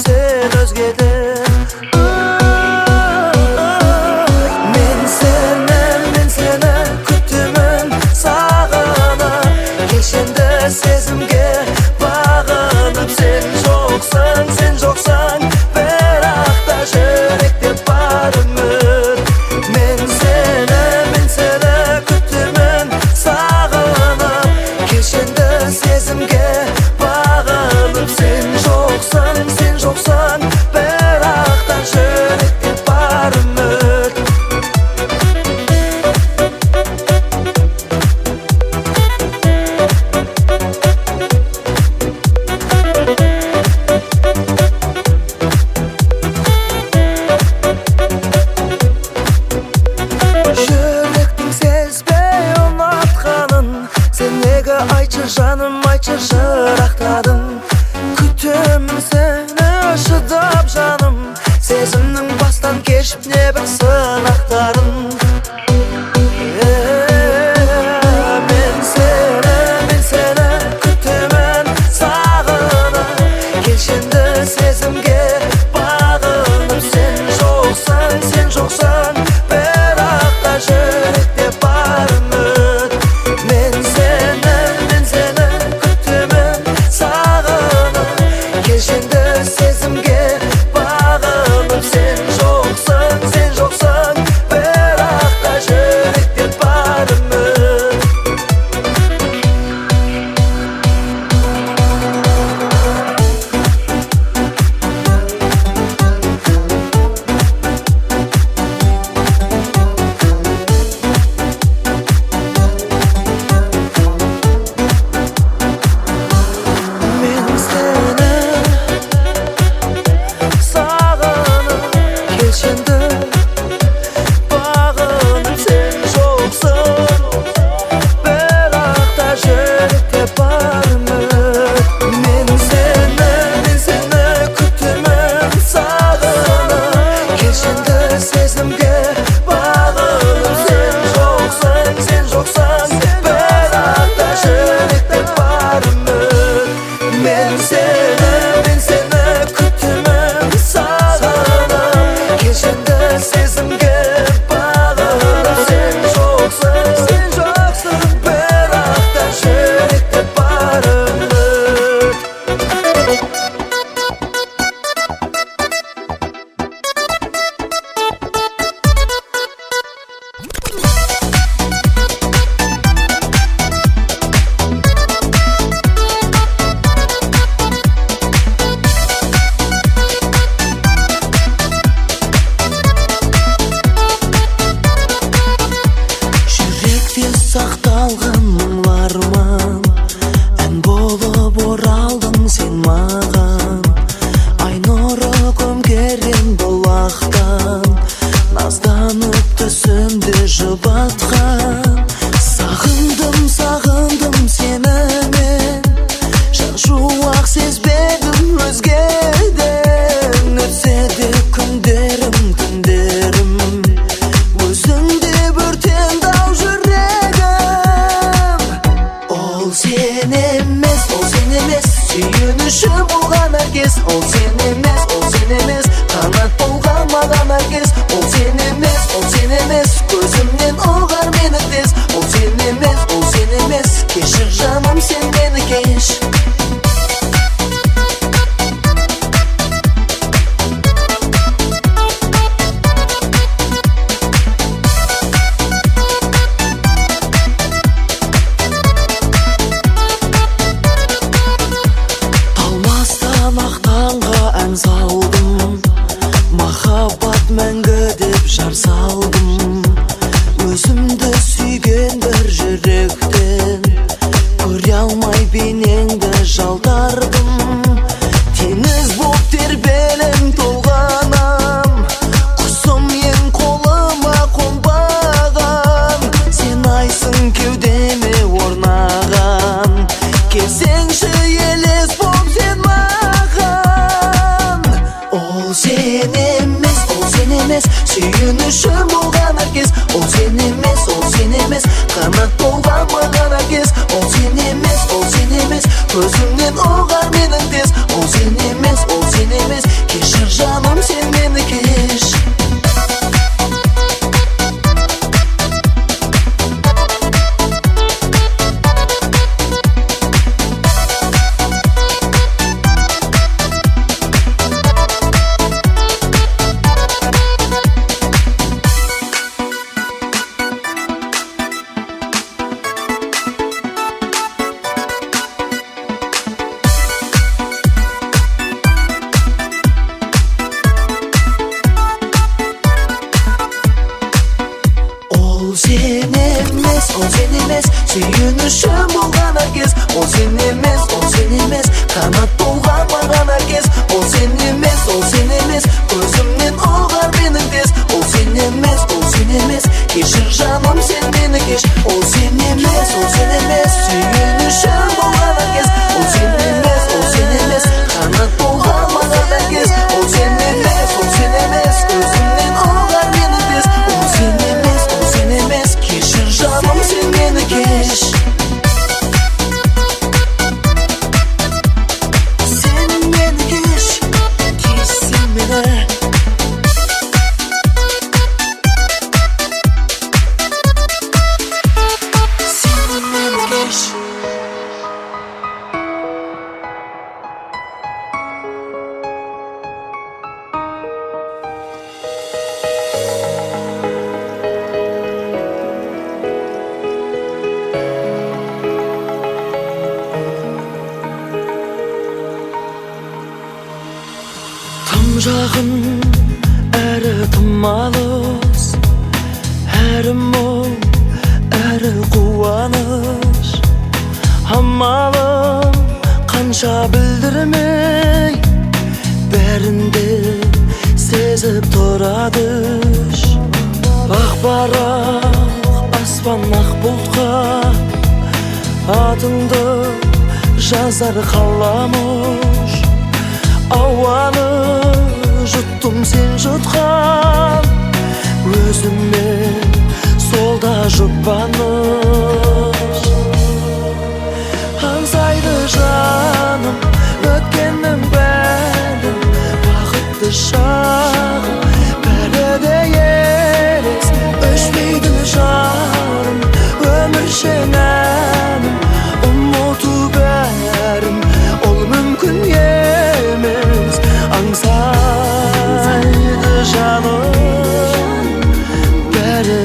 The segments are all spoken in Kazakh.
sen özgeden. Men seni kütümün sağına, kelşende sezimge bağınıp. Sen joksan berakta yürekte bar ümit. Men seni kütümün sağına, kelşende sezimge bağınıp. Sen joksan berakta yürekte bar ümit. Yürektin sezbey onatkanın, sen nege ayçı canım ayçı jıraqtadın. Kütüm seni ışıdap canım, sezimnin bastan geçip ne bir sınaqtadın. Men seni kütümün sağına, kelşende sezimge bağınıp. Sen joksan berakta yürekte bar ümit. Men seni kütümün sağına, kelşende sezimge bağınıp. Sen joksan berakta yürekte bar ümit. Men seni sağına, kelşende bağınıp. Sen joksan berakta yürekte bar ümit. Men seni kütümün sağına, kelşende sezimge bağınıp. Sen joksan berakta yürekte bar ümit. Men seni kütümün sağına, kelşende sezimge bağınıp. Sen joksan berakta yürekte bar ümit. Yürekte saqtalgan мұңларман, ән болып оралдың sen маған. Ай нұры көмкерген бұлақтан, назданып түсімді жұбатқан. Сағындым сені мен, жан жуақ сезбедім өзгеден. Өтсе де күндерім өзіңде өртенді-ау жүрегім. Ол сен емес, сүйініші болған әркез. Ол сен емес, қанат болған маған әркез. Ол сен емес, көзімнен ұғар мені тез. Ол сен емес, кешір жаным сен мені кеш. Талмастан ақтанға ән салдым, махаббат мәңгі деп жар салдым. Өзімді сүйген бір жүректен, көре алмай бейнеңді жалтардым. Теңіз боп тербелең толғанам, құсым ең қолыма қонбаған. Сен айсың кеудеме орнаған, келсеңші елес боп сен маған. Ол сен емес, сүйінішім болған әркез. Ол сен емес, қанат болған маған әркез. Ол сен емес, көзіңнен ұғар менің тез. Ол сен емес, emas Suyunuşum bolgan herkes O sen emas Kanat bolgan magan herkes O sen emas Gözümden olgar benim tez O sen emas Keşir canım sen beni keş O sen emas Suyunuşum bolgan herkes O sen emas Kanat bolgan magan herkes O sen emas Gözümden olgar benim tez O sen emas Keşir canım sen beni keş Sen beni keş Keşsin beni Sen beni keş Tam жағын әрі тым алыс Әрім ол әрі қуаныш Амалым қанша білдірмей Бәрінде сезіп тұрадыш Ақ барақ аспан ақ бұлтқа Атыңды жазар қаламыш Ауаны жұттым сен жұтқан Өзіммен солда жұбаныш Аңсайды жаным өткеннің бәрін Бақытты шағым бәрі де елес Өшпейді жарым өміршең әнім Ұмыту бәрін ол мүмкін емес Аңсайды жаным бәрі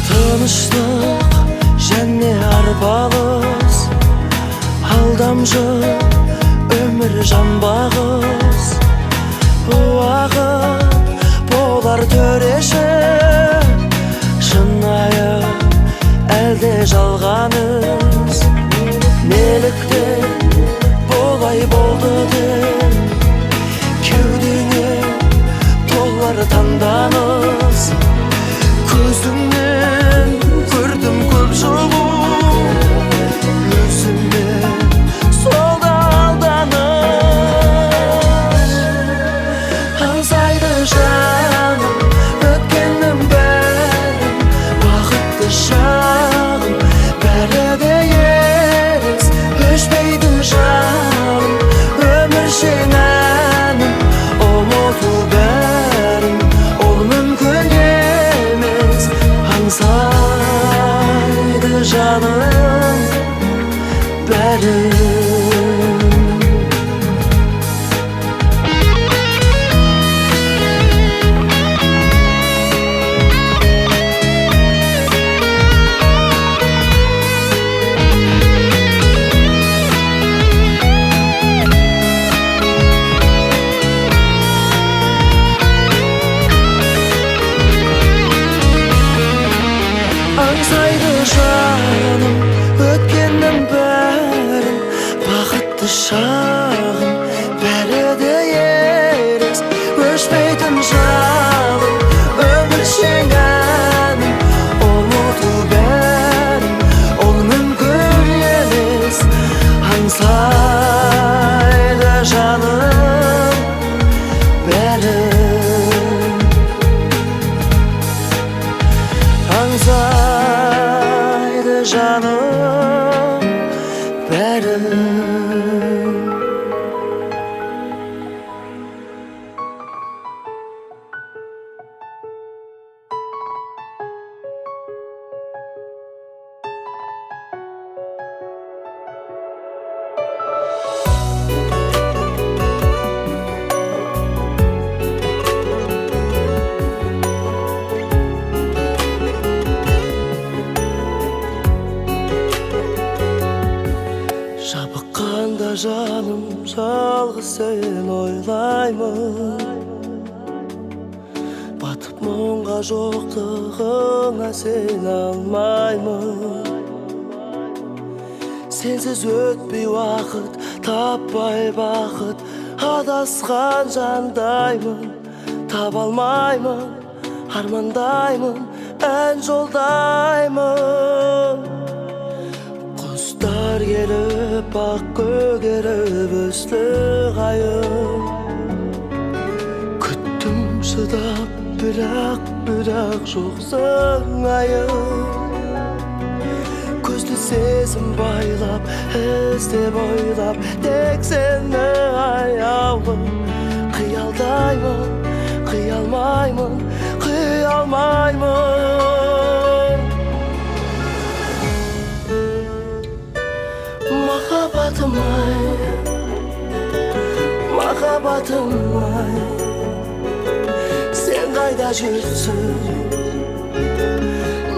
Тыныштық және арпалыс Алдамшы өмір жанбағыз Уақыт болар төреші Шынайы әлде жалғаныз Неліктен болай болды деп Кеудеңе толар таңданыс Көзіңнен көрдім көп жылу Өзіммен солда алданыш Аңсайды жаным өткеннің бәрін Бақытты шағым бәрі де елес Өшпейді жарым өміршең әнім Ұмыту бәрін ол мүмкін емес Аңсайды жаным бәрін Аңсайды жаным өткеннің бәрін Бақытты шағым бәрі де елес Өшпейтін жалым өміршең әнім Ұмыту бәрін ол мүмкін емес Аңсайды жаным бәрін Аңсайды жаным бәрін Жабыққанда жаным жалғыз сен ойлаймын Батып мұңға жоқтығыңа сене алмаймын. Сенсіз өтпей уақыт, таппай бақыт, адасқан жандаймын. Таба алмаймын, армандаймын, ән жолдаймын. Құстар келіп, ақ көгеріп өсті қайым. Күттім шыдап, бірақ жоқсың айым. Көзді сезім байлап, іздеп ойлап, тек сені аяулы. Қиялдаймын, қиялмаймын, қиялмаймын. Махаббатым-ай, махаббатым-ай, сен қайда жүрсің,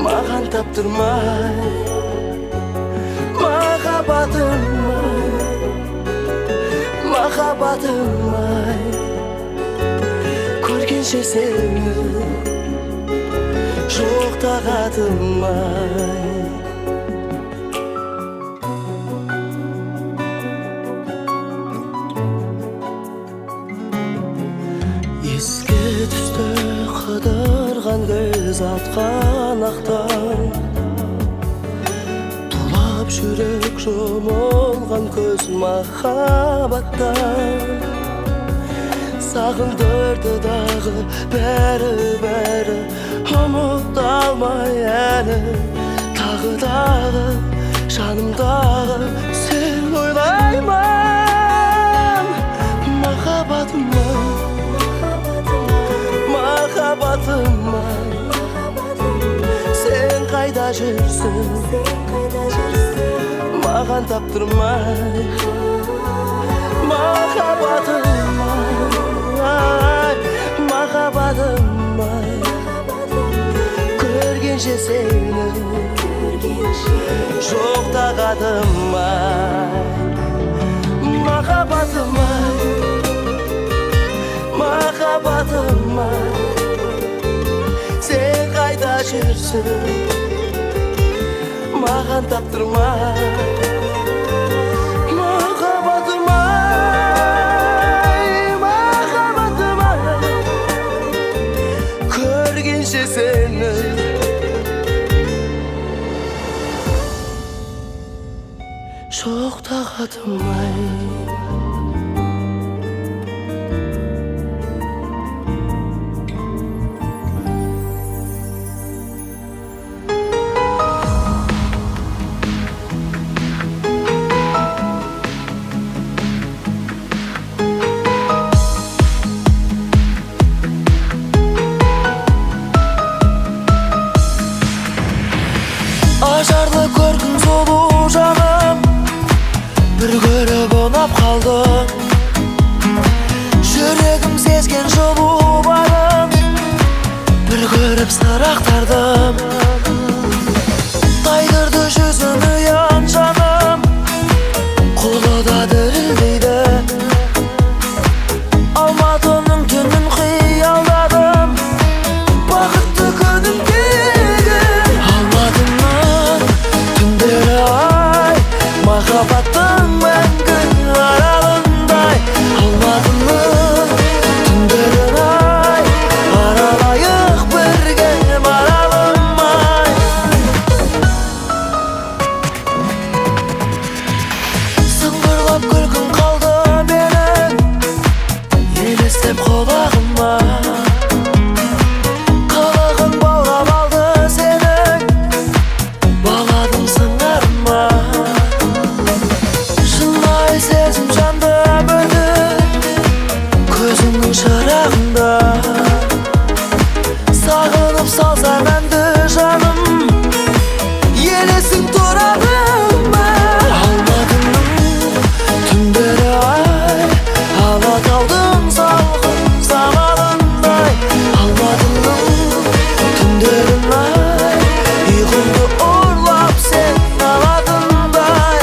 маған таптырмай. Махаббатым-ай, махаббатым-ай, көргенше сені жоқ тағатым-ай. Еске түсті қыдырған көз атқан ақтан, тулап жүрек жұмылған көз махаббаттан. Сағындырды дағы бәрі ұмыта алмай әлі. Тағы жанымдағы сен ойлаймын. Махаббатым-ай, махаббатым-ай, сен қайда жүрсің, маған таптырмай. Махаббатым-ай, махаббатым-ай, көргенше сені жоқ тағатым-ай. Махаббатым-ай, махаббатым-ай, сен қайда жүрсің, маған таптырмай. Сені жоқ тағатым-ай. Ажарлы көркің сұлу жаным, бір көріп ұнап қалдым. Жүрегім сезген жылу бағым, бір көріп сырақтардым. Тайдырды жүзін ұян жаным, қолы да дірілдейді. Алматының түнін қиялдадым, бақытты күнімдегі. Алматының түндері-ай, махаббаттың мәңгі аралындай. Алматының түндерін-ай, аралайық бірге маралым-ай. Сыңғырлап күлкің қалды менің, елестеп құлағыма. Қылығың баурап алды сенің, баладың сыңарыма. Шынайы сезім жанды бөліп, көзіңнің шырағында. Сағынып салсам әнді жаным, елесің тұрадым-ай. Алматының түндері-ай, Алатаудың салқын самалындай. Алматының түндерін-ай, ұйқымды ұрлап сен алатындай.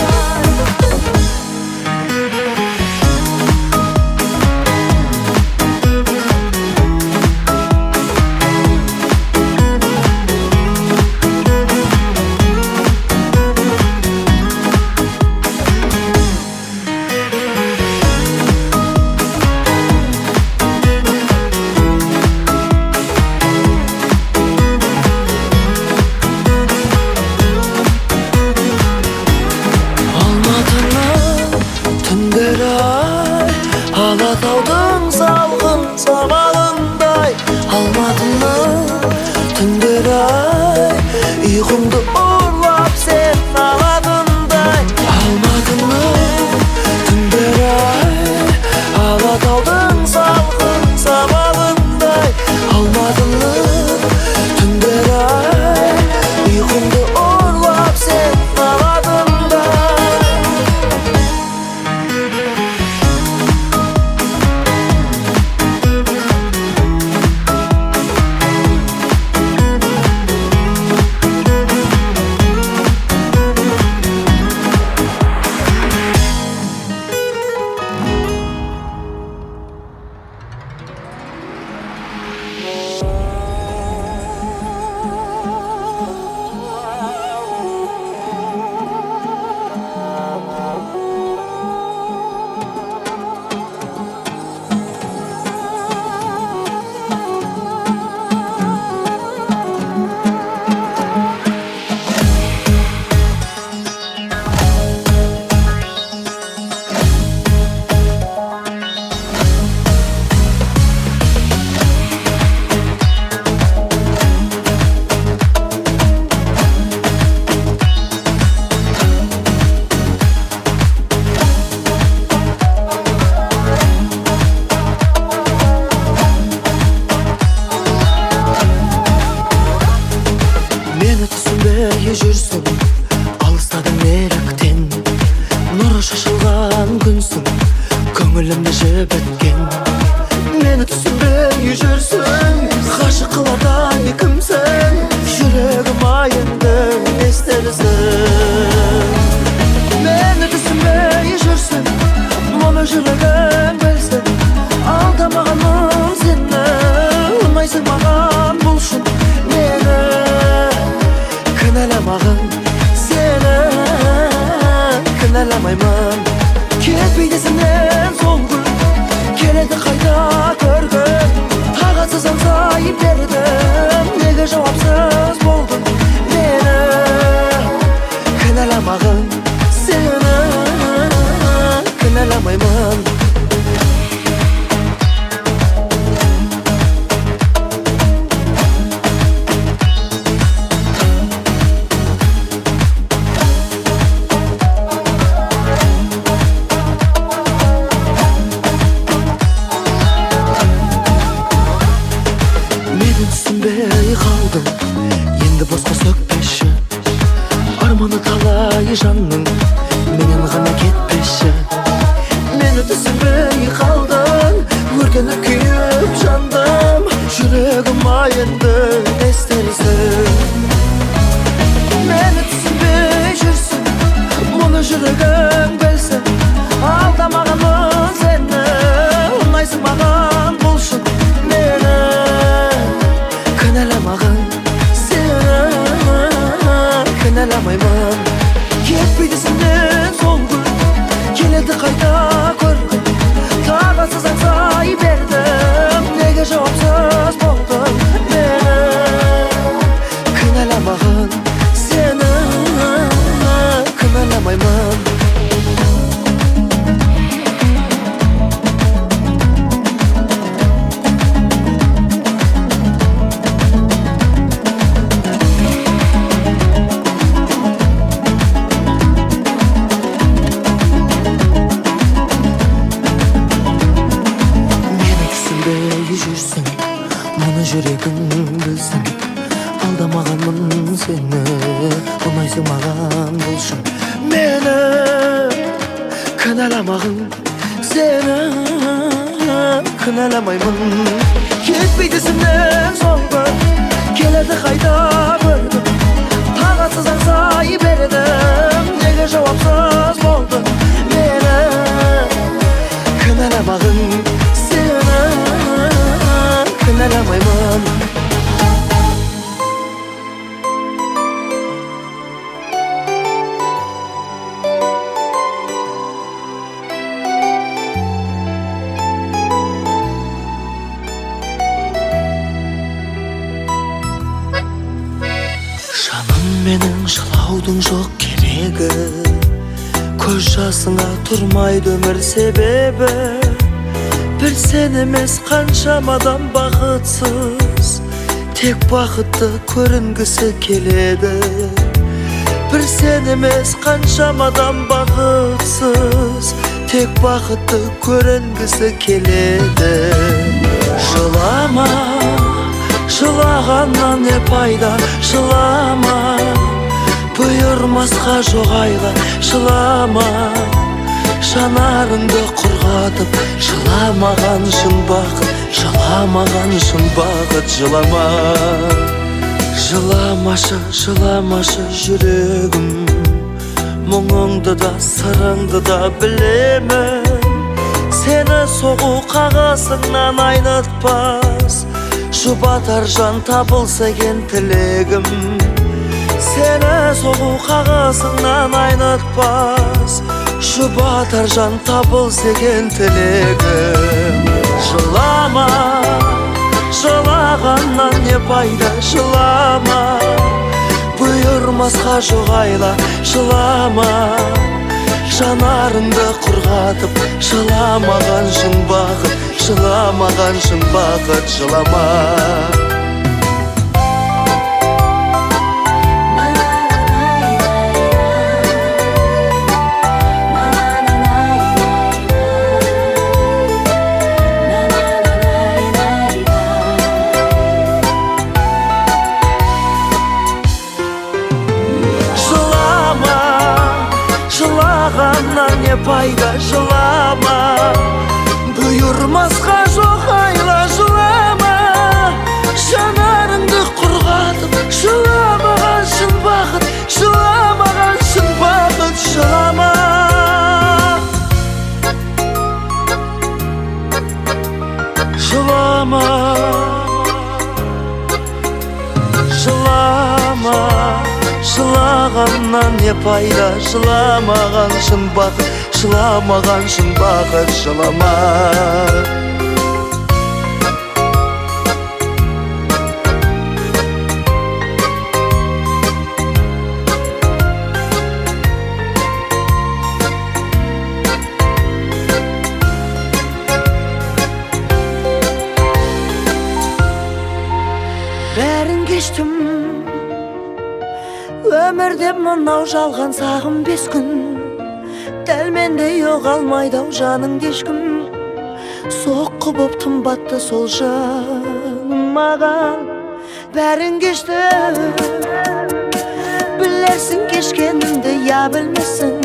Алатаудың салқын самалындай алмадың мы түндер ай ұйқымды ұрлап сен аладыңдай алмадың мы түндер ай Алатаудың салқын самалындай алмадың мы түндер ай ұйқымды ұрлап сен аладыңдай Мені түсінбей жүрсің алыстадың неліктен нұры шашылған күнсің көңілімді жібіткен Мені түсінбей жүрсің ғашық қылардай кімсің жүрегім айынды естерсің Мені түсінбей жүрсің мұны жүрегің білсін алдамағаным сені ұнайсың маған бұл шын мені Kınalamağın seni Kınalamаймын Кетпейді сенен сол күн Келеді қайта көргін Тағатсыз аңсайып бердім Неге жауапсыз болдың мені Кыналамағын сені Кыналамаймын Түсінбей қалдым енді босқа сөкпеші арманы талай жанның менен ғана кетпеші Мені түсінбей қалдың өртеніп күйіп жандым жүрегім айынды естерсің Мені түсінбей жүрсің мұны жүрегің білсін алдамағаным сені ұнайсың маған бұл шын мені Kınalamağın seni Kınalamаймын Кетпейді сенен сол күн Келеді қайта көргін Тағатсыз аңсай бердім Неге жауапсыз болдың мені Kınalamağın seni Kınalamаймын жүрсің мұны жүрегің білсін алдамағанмын сені ұнайсың маған бұл шын мені кінәламағын сені кінәламаймын кетпейді сенен сол күн келеді қайта бір күн тағатсыз аңсай бердім неге жауапсыз болдың мені кінәламағын сені kınalamаймын Жаным менің жылаудың жоқ керегі көз жасыңа тұрмайды өмір себебі Bir sen emes kançamadan bakıtsız, tek bakıtты көрінгісі келеді. Bir sen emes kançamadan bakıtsız, tek bakıtты көрінгісі келеді. Жылама, жылағаннан не пайда, жылама, бұйырмасқа жоқ айла, жылама. Жанарыңды құрғатып, жыламаған шын бақыт, жыламаған шын бақыт, жылама. Жыламашы, жыламашы жүрегім, мұңыңды да сырыңды да білемін. Сені соғу қағасыңнан айнытпас, жұбатар жан табылса екен тілегім. Сені соғу қағасыңнан айнытпас, жұбатар жан табылса екен тілегім. Жылама, жылағаннан не пайда, жылама, бұйырмасқа жоқ айла, жылама. Жанарыңды құрғатып, жыламаған шын бақыт, жыламаған шын бақыт, жылама. Жылағаннан не пайда, жылама, бұйырмасқа жоқ айла, жылама. Жанарыңды құрғатып, жыламаған шын бақыт, жыламаған шын бақыт, жылама. Жылама, жылама, жылағаннан не пайда, жыламаған шын бақыт, жыламаған шын бақыт, жылама. Бәрін кештім, өмірде мынау жалған сағым 5 күн. Дәл мендей оғалмайды-ау жаның ешкім. Соққы боп тымбатты сол жаным маған. Бәрін кештім, білерсің кешкенімді, я білмесің.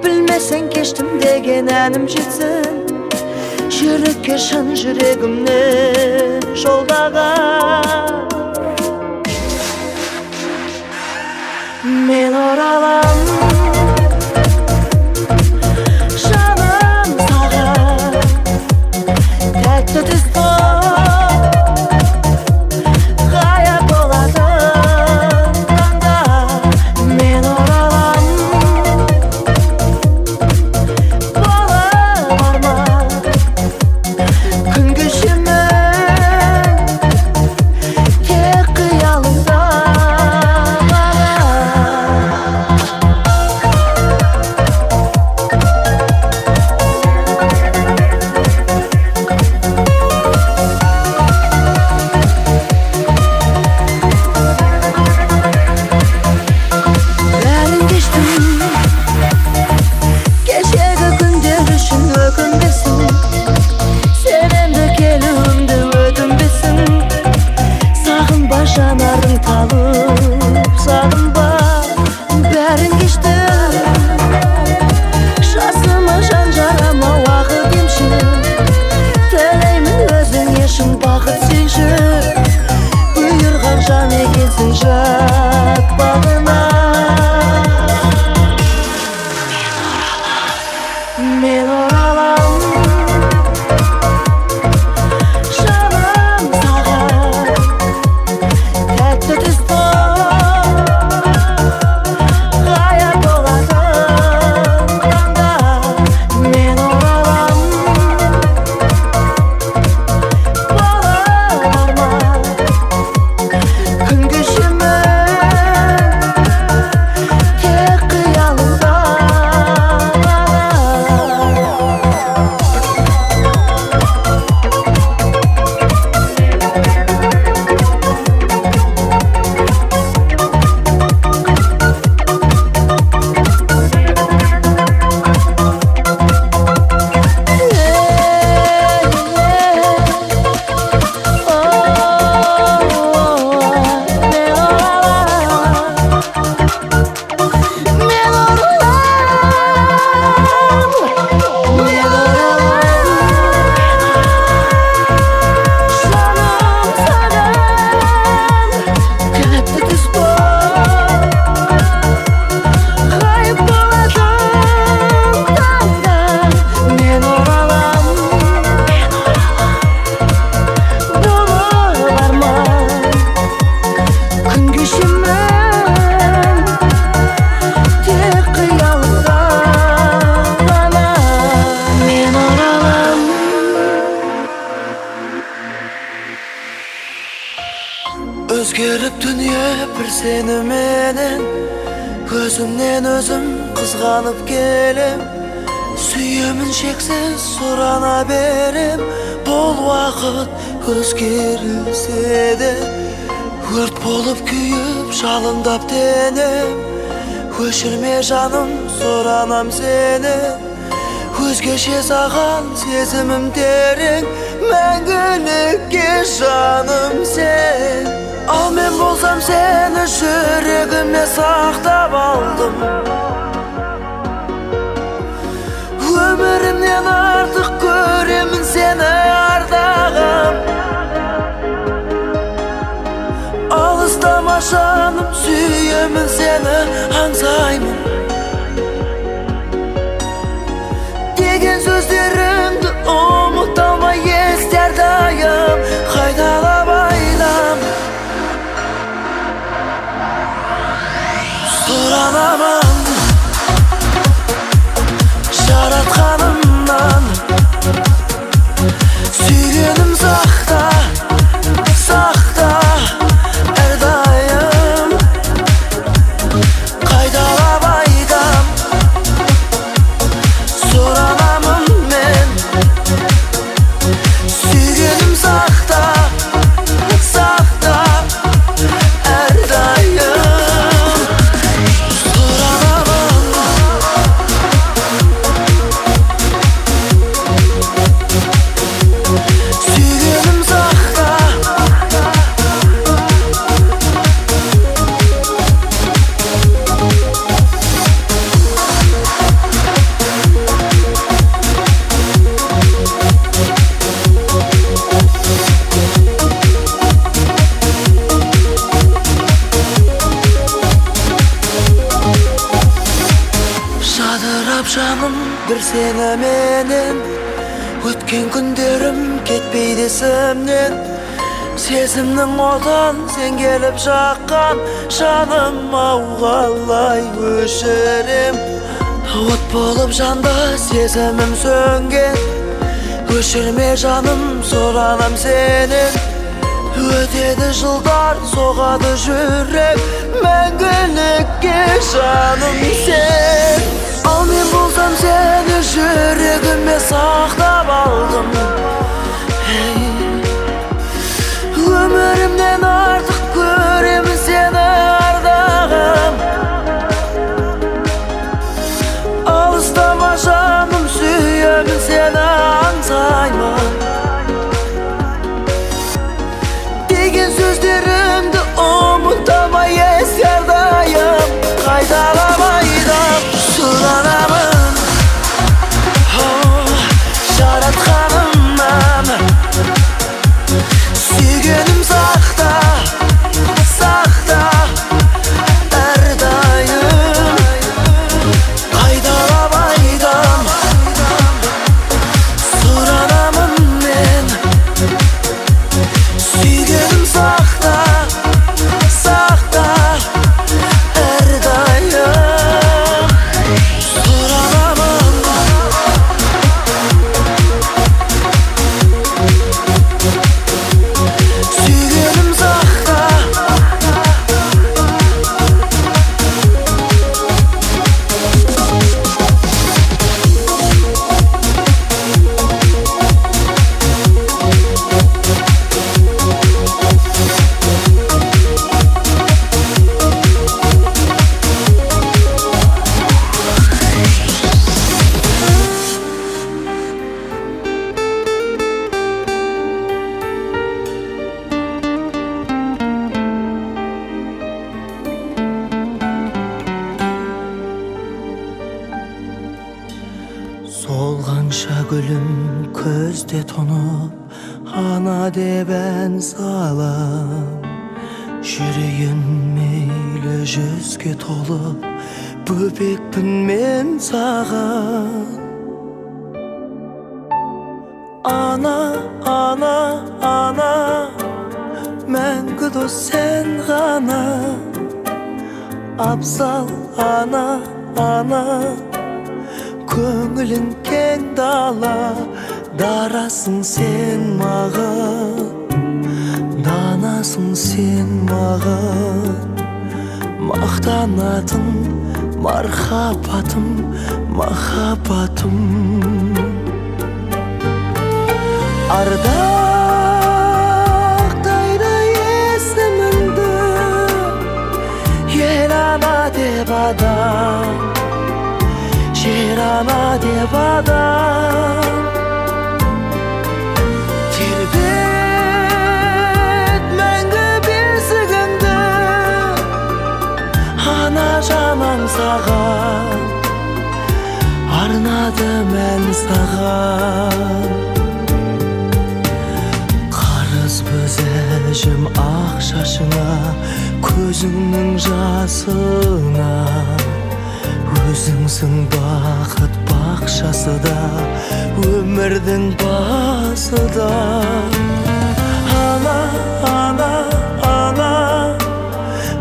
Білмесің кештім деген әнім жетсін. Жүрекке шын жүрегімнен жолдаған. Мен оралам, жаным саған, тәтті түс боп, ғайып болатын таңда. Мен оралам, болып арман, күн кешемін, тек қиялыңда. Жанарың талып сағынба, бәрін кештім. Жасыма жан жарама уақыт емші, тілеймін өзіңе шын бақыт сенші. Бұйырған жан екенсің жат бағына. Мен оралам, жаным саған, тәтті түс боп, ғайып болатын таңда. Мен оралам, болып арман, күн кешемін, тек қиялыңда. Özgerip dünya bir seni menen, gözümden özüm kızganıp gelem. Süyemin şeksiz sorana berem, bol vakit özgerilse de. Hırt bolup küyüp şalındap denem, köşürme canım soranam seni. Özgeçe sağan sezimim derin, мәңгілікке жаным sen. Ал мен болсам seni жүрегіме сақтап алдым. Өмірімнен артық көремін seni ардағым. Алыстама жаным, сүйемін seni, аңсаймын деген сөздерімді ұмыта алмай естер дайым. Қайталап айтам, сұранамын жаратқанымнан, сүйгенім сақта, сақта әрдайым. Қайталап айтам, сұранамын мен, сүйгенім сақта, сақта әрдайым. Жадырап жаным бір сені менен, өткен күндерім кетпейді есімнен. Сезімнің отан сен келіп жаққан, жаным ау қалай өшірем. От болып жанды сезімім сөнген, өшірме жаным соранам сенен. Өтеді жылдар, соғады жүрек, мәңгілікке жаным сен. Ал мен болсам seni жүрегіме сақтап алдым. Өмірімнен артық көремін seni ардағым. Алыстама жаным, сүйемін seni, аңсаймын деген сөздерімді ұмыта алмай естер дайым. Қайталап айтам, сұранамын жаратқанымнан, сүйгенім сақта, сақта әрдайым. Қайталап айтам, сұранамын мен, сүйгенім сақта, сақта әрдайым. Солғанша гүлім көзде тұнып, ана деп ән салам. Жүрегім мейлі жүзге толып, бөбекпін мен саған. Ана, ана, ана, мәңгі дос сен ғана. Абзал ана, ана, көңілің кең дала, дарасың сен маған. Данасың сен маған, мақтанатын мархабатым, махаббатым. Ардақтайды есіміңді, ел ана деп адам, жер ана деп адам. Тербет мәңгі бесігіңді, ана жанам саған, арнады мән саған. Қарыз бізәжім ақ шашыңа, көзіңнің жасына. Өзіңсің бақыт бақшасы да, өмірдің басы да. Ана, ана, ана,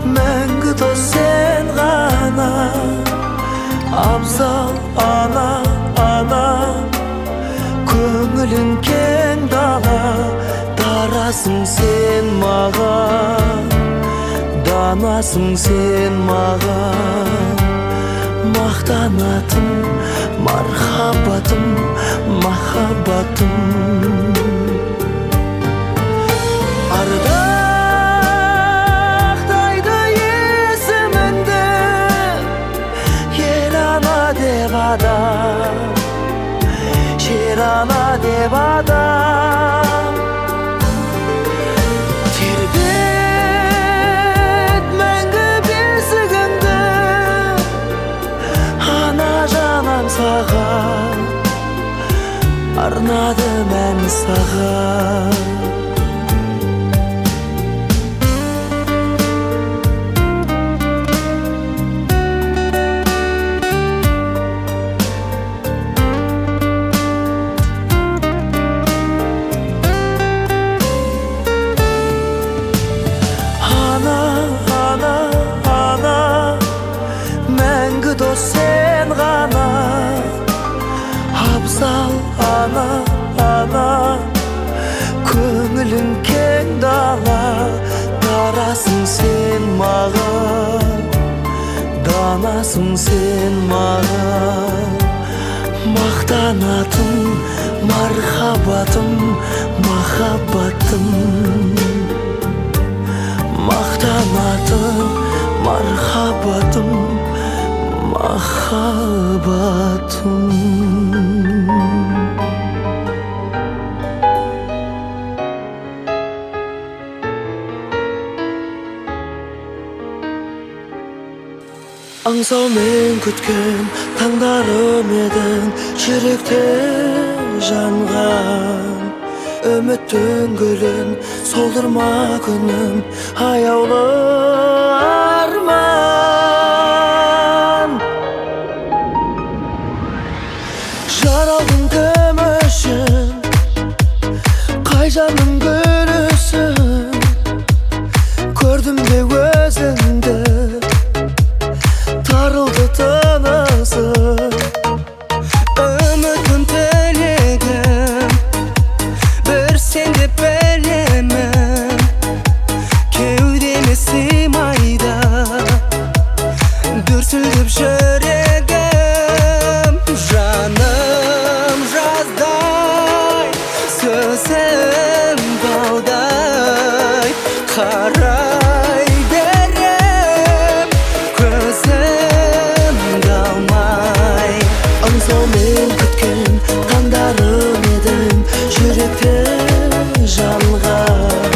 мәңгі дос сен ғана. Абзал ана, ана, көңілің кең дала. Дарасың сен маған, данасың сен маған. Мақтанатын мархаббатым, махаббатым. Ардақтайды есіміңді, ел ана деп адам, жер ана деп адам. Тербет мәңгі бесігіңді, ана жанам саған, арнады мән саған. Сен ғана, абзал ана, ана, көңілің кең дала. Дарасың сен маған, данасың сен маған. Мақтанатын мархаббатым, махаббатым. Мақтанатын мархаббатым, махаббатым. Аңсау мен күткен таңдарым едің, жүректе жанған. Үміттің гүлін солдырма күнім, аяулы арман. Жаралдың кім үшін, қай жанның гүлісің. Көрдім де өзіңді, тарылды тынысым. Үмітім тілегім, бір сен деп білемін. Кеудеме сыймайды, дүрсілдеп жүрегім. Жаным жаздай, сөзім баудай. Қарай берем, көзім қалмай. Аңсау мен күткен таңдарым едің, жүректе жанған.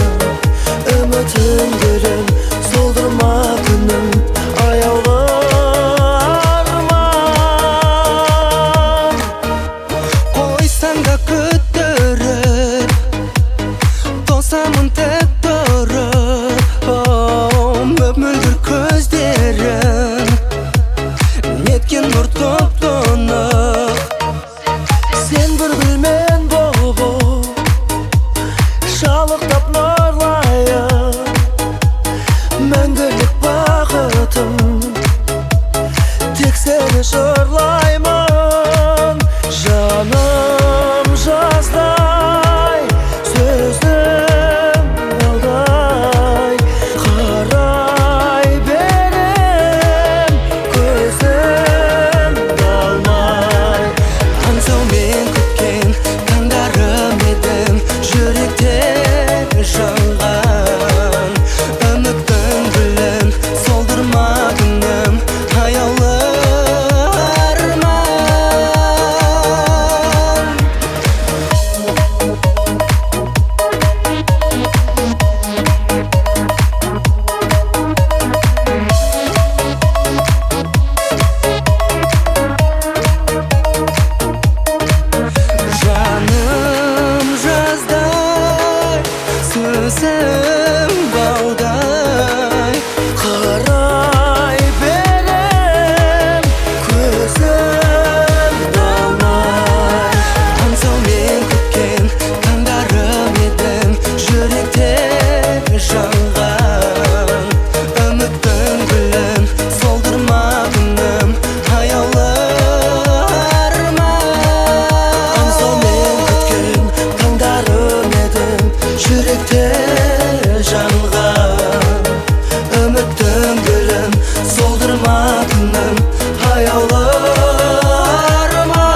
Үмітім гүлім солдырма күнім, аяулы арман. Қойсаң да күттіріп, тосамын тек тұрып. Мөп-мөлдір көздерің, неткен нұр топ-тонық. Сен бір гүлмен болып, шалықтап нұрлайын. Мәңгілік бақытым, тек сені жырлаймын. Жаным жаз men kutgan tanglarim edim yurakda yongan umidin bilan soldirmadim hayollarman Жаным жаздай, сөзім баудай, қарай берем көзім талмай. Аңсау мен күткен таңдарым едім жүректе жанған үміттің гүлін солдырмадым hayollarıma. Аңсау мен күткен таңдарым едім жүректе жанған үміттің гүлін солдырмадым hayollarıma.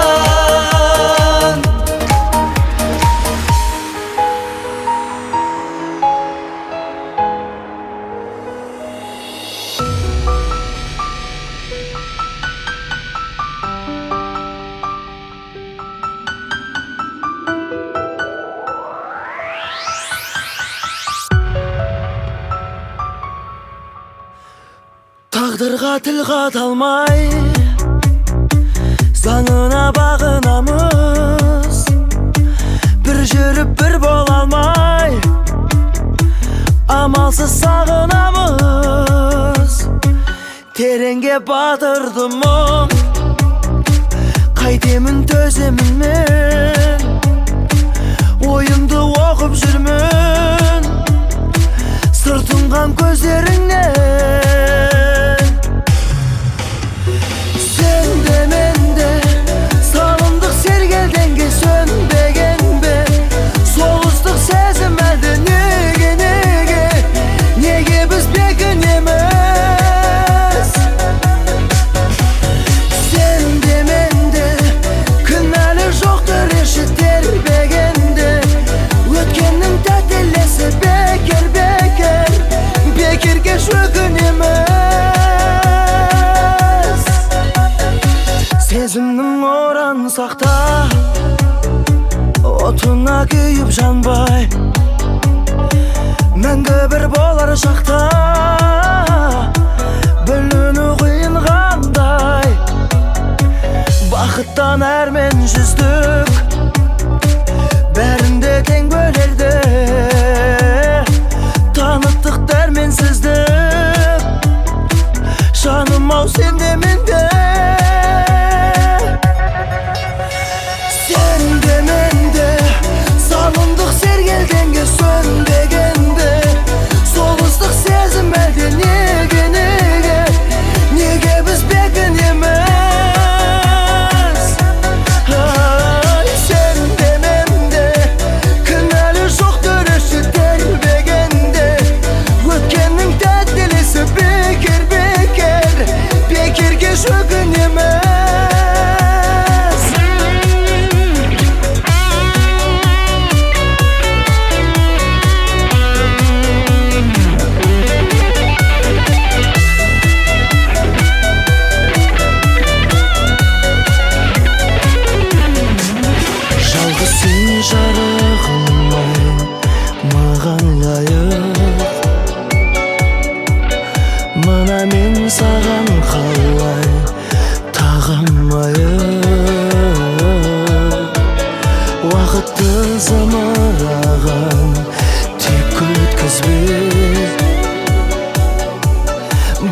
Тағдырға тіл қата алмай заңына бағынамыз, бір жүріп бір бола алмай амалсыз сағынамыз. Тереңге батырдым мұң, қайтемін төземін мен, ойымды оқып жүрмін сыр тұнған көздеріңнен. Sen de men de salındık sergeldenge sönbegen be, soğuzdık sezimelde nege biz bekin emez. Sen de men de kınali joktur eşit terbegende, ötkennin tatillesi bekirge şükün emez. Сезімнің оран сақта, отына күйіп жанбай, мәңгі бір болар шақта біліну қиын қандай. Бақыттан әрмен жүздік, бәрінде тең бөлерді, таныттық дәрменсіздік. Жаным ау сенде менде, salındık sergeldenge sönbegende, soğuzdık sezim elde nege biz bekin emez. Ay sen dememde kınali joktur eşit terbegende, ötkennin tatillisi bekirge şükün emez. Жарығымай маған лайық, мына мен саған қалай тағылмайық. Уақытты зымыраған тек өткізбе,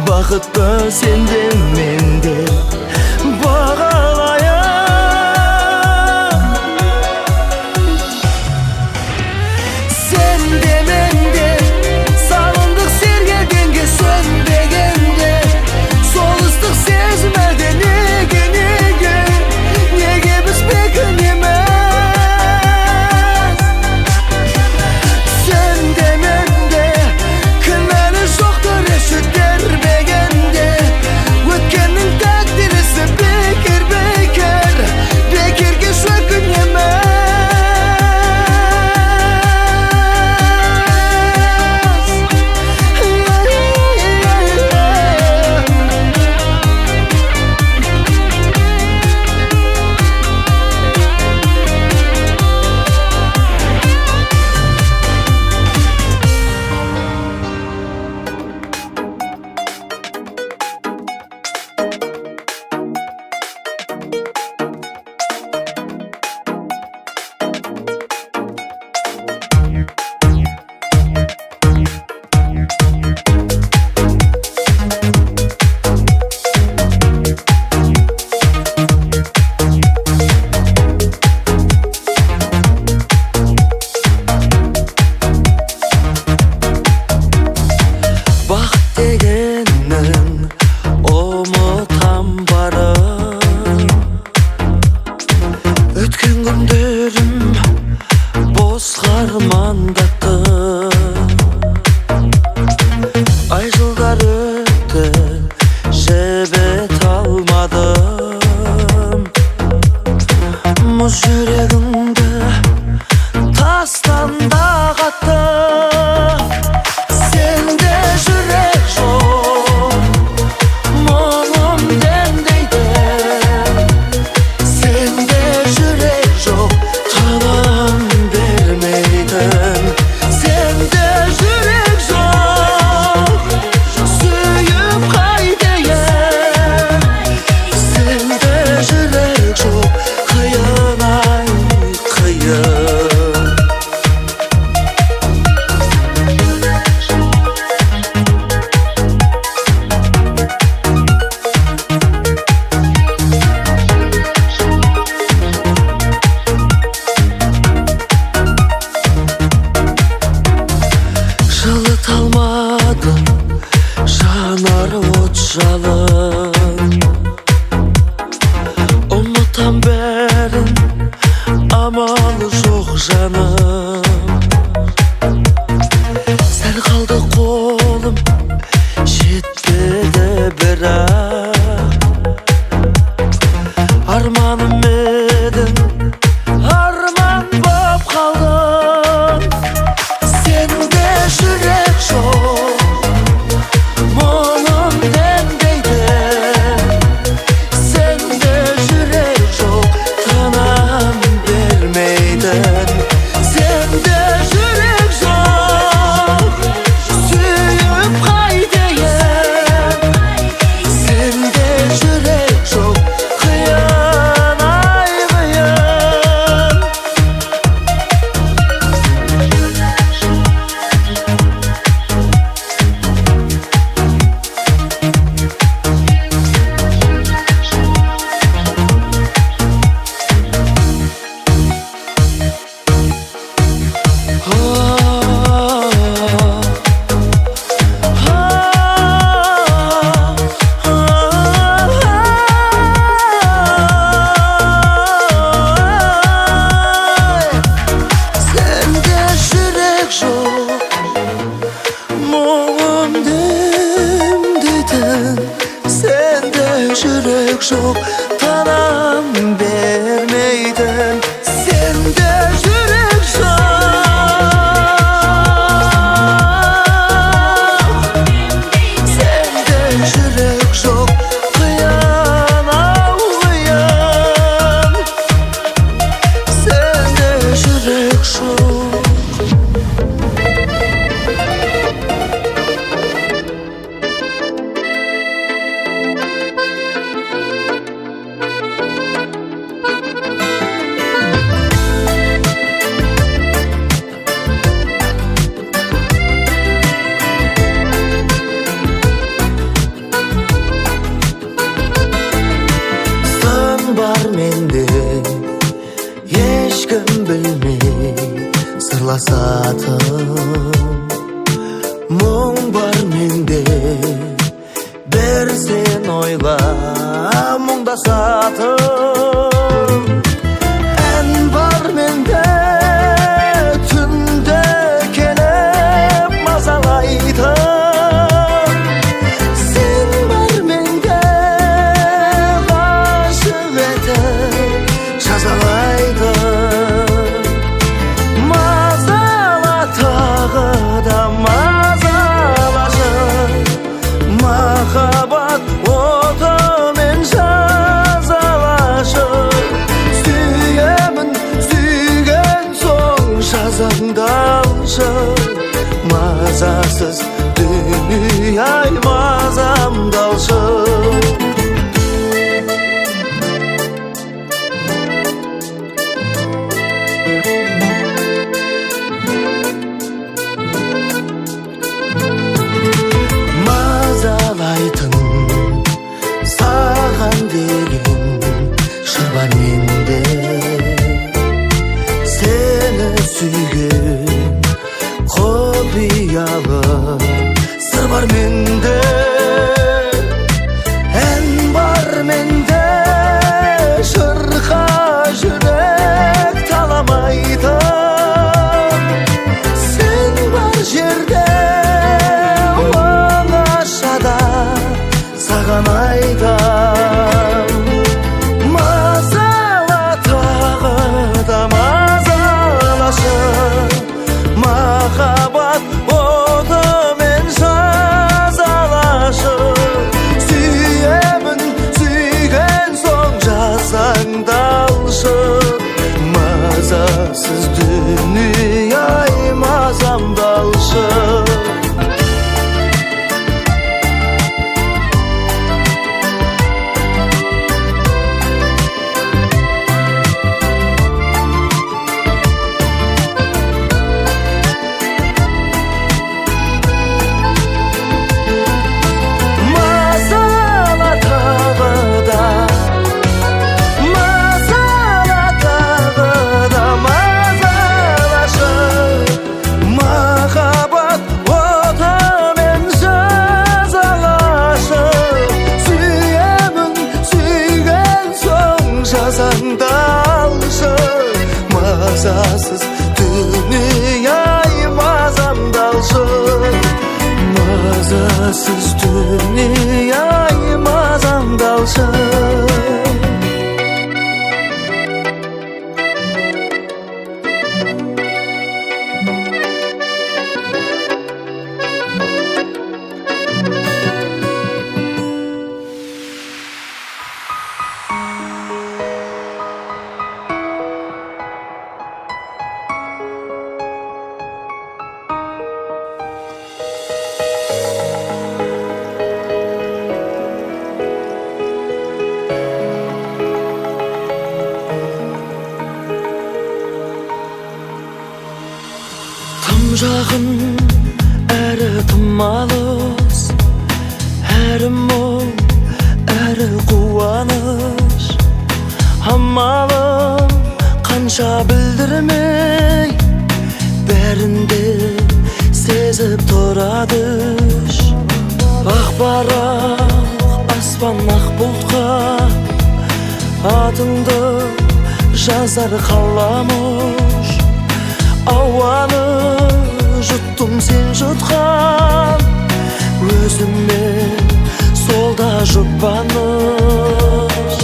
бақытты сенде менде бағалайық. Salındık sergeldenge sönbegende, soğuzdık sezim elde nege biz bekin emez. Sen demende kınali joktur eşit terbegende, Күндерім бос қармандатты, ай жылдар өтті, жібіт алмадым. Мұз жүрегіңді тастан да қатты, сенде жүрек жоқ, мұңым демдейді. Сенде жүрек жоқ, тыным бермейтін. Сенде жүрек жоқ, сүйіп қайтейін. Сенде жүрек жоқ, қиын ай қиын. Жылыта алмадым жанар от жалын, ұмытам бәрін, амалы жоқ жаным. Сәл қалды қолым, жетпеді бірақ. Арманым едің, арман боп қалдың. Сенде жүрек жоқ, мұңым демдейді. Сенде жүрек жоқ, тыным бермейтін. Сенде жүрек жоқ, сүйіп қайтейін. Сенде жүрек жоқ, қиын ай қиын. Сенде жүрек жоқ, мұңым демдейтін. Сенде жүрек жоқ, тыным бермейтін. Сенде жүрек жоқ, сенде жүрек жоқ, қиын ау қиын. Сенде жүрек жоқ. Сын бар менде, ешкім білмей сырласатын. Мұң бар менде, бір сен ойла мұңдасатын. Ән бар менде, түнде келіп мазалайтын. Сен бар менде, ғашық етіп жазалайтын. Мазала тағы да мазалашы, махаббат отымен жазалашы. Сүйемін, сүйген соң жазаңдалшы. Мазасыз дүние ай мазамдалшы. Мазалайтын саған деген шыр бар менде. Сені сүйген құпиялы сыр бар менде. Ән бар менде, шырқа жүрек Mazasız dünyayı mazamda alışır. Mazasız dünyayı mazamda alışır. Mazasız dünyayı mazamda alışır. Жағын әрі тым алыс, әрі мұң, әрі қуаныш. Амалым қанша білдірмей, бәрінде сезіп тұрады. Ақ барақ аспан ақ бұлтқа, атыңды жазар қаламыш. Ауаны жұттым сен жұтқан, өзіммен солда жұбаныш.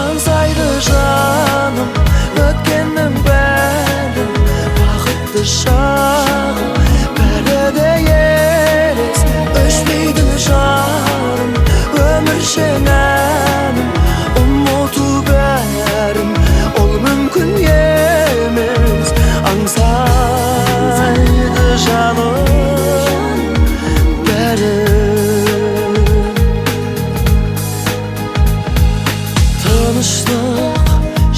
Аңсайды жаным өткеннің бәрі, бақытты шағым бәрі де елес. Өшпейді жарым өміршең әнім, ұмыту бәрін ол мүмкін емес. Аңсайды жаным бәрі, тыныштық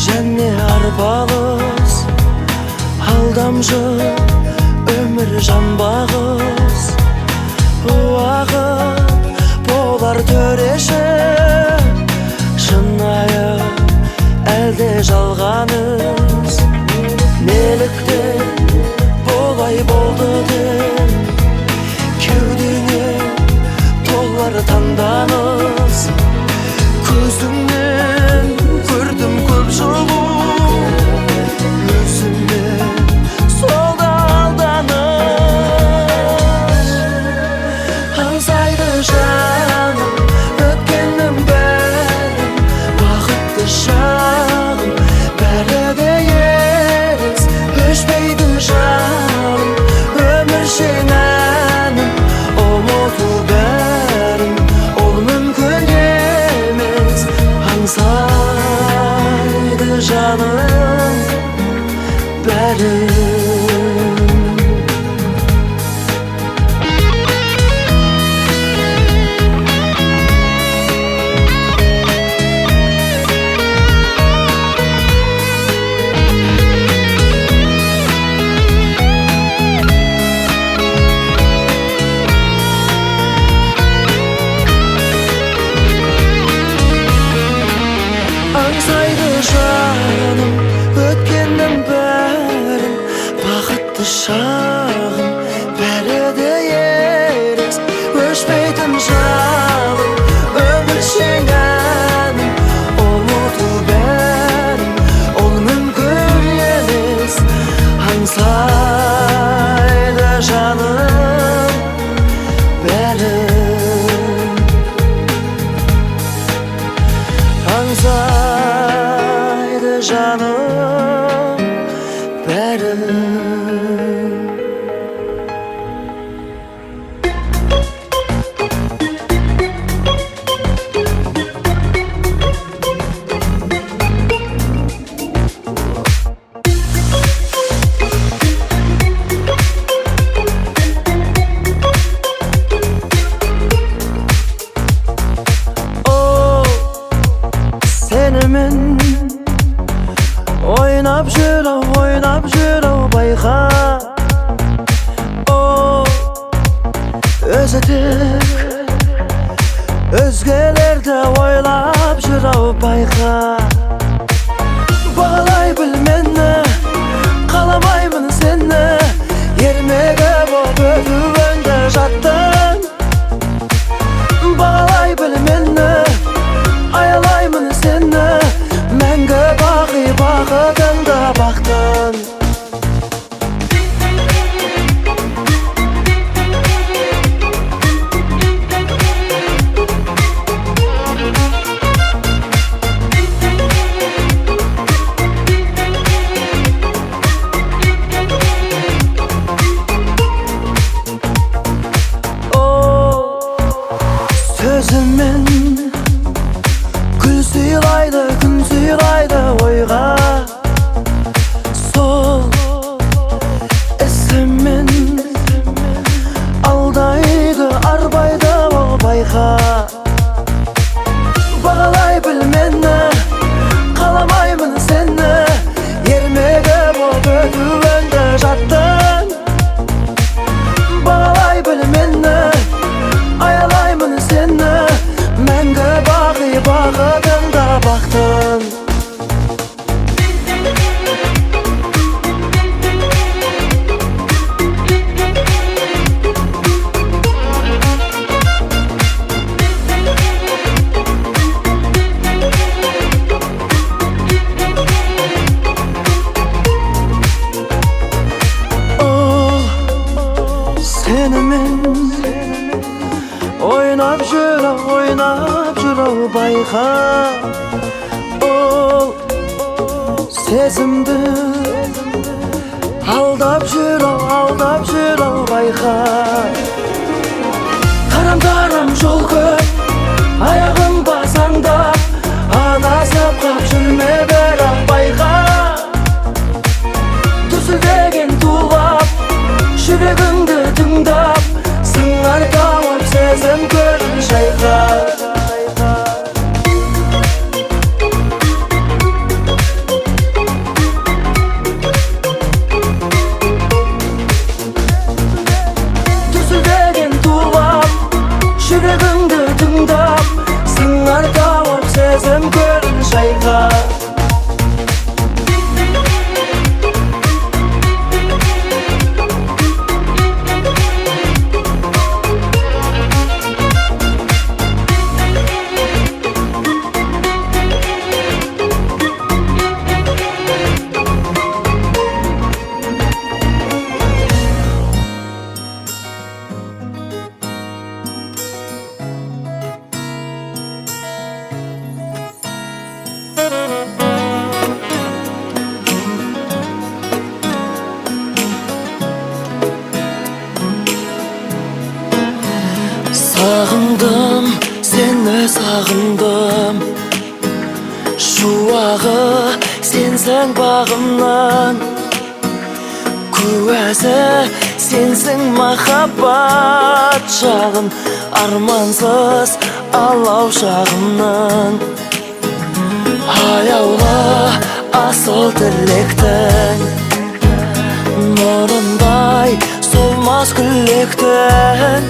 және арпалыс, алдамшы өмір жанбағыс. Уақыт болар төреші, шынайы әлде жалғаныз. Неліктен болай болды деп, кеудеңе толар таңданыс. Көзіңнен көрдім көп жылу, өзіммен солда алданыш. Аңсайды жаным өткеннің бәрін, бақытты шағым бәрі де елес. Өшпейді жарым өміршең әнім, ұмыту бәрін ол мүмкін емес. Аңсайды жаным бәрі. Аңсайды жаным өткеннің бәрін, бақытты шағым бәрі де елес. Өшпейтін жалын өміршең әнім, ұмыту бәрін ол мүмкін емес. Аңсайды жаным бәрі, аңсайды жаным бәрі. Oynap жүріп байқа. О, өзітік өзгелерді ойлап жүріп байқа. Бағалай біл мені, қаламаймын сені, ермегі боп өтуіңді жаттың. Бағалай біл мені, аялаймын сені, мәңгі бақи бақытыңды бақтың. Сөзімен күл сыйлайды, күн сыйлайды ойға. Сол ісімен алдайды, арбайды ол байқа. Бағалай біл мені, қаламаймын сені, ермегі боп өтуіңді жаттың. Бағалай біл мені, аялаймын сені, мәңгі бақи бақытыңда бақтың. Ол сенімен ойнап жүріп байқа. Ол сезімді алдап жүріп байқа. Тарам жол көп, аяғың басаңдап, адасып қап жүрме бірақ байқа. Дүрсілдеген тулап, жүрегіңді тыңдап, сыңар тауып сезім көлін шайқа. Дүрсілдеген тулап, жүрегіңді тыңдап, сыңар тауып сезім көлін шайқа. Сағындым, сені сағындым, шуағы сенсің бағымнан. Куәсі сенсің махаббат жағын, армансыз алау шағымнан. Аяулы асыл тілектің, нұрындай солмас күлектің.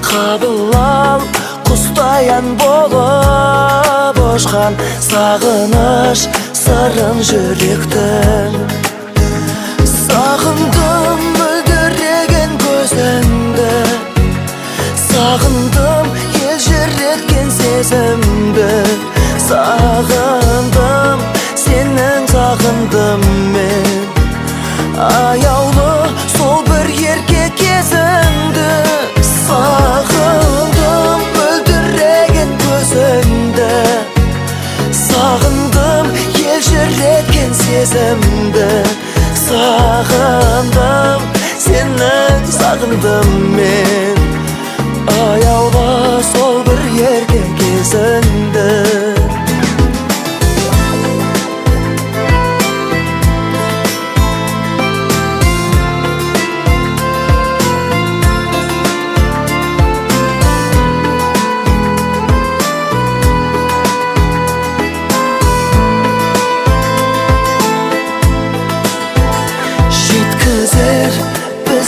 Қабыл ал, құстаян болып ұшқан, сағыныш сырын жүректің. Сағындым мөлдіреген көзіңді, сағындым елжіреткен сезімді. Сағындым, сенің сағындым мен, аяулы сол бір еркек кезіңді. Сағындым мөлдіреген көзіңді, сағындым елжіреткен сезімді. Сағындым, сенің сағындым мен, аяулы сол бір еркек кезіңді.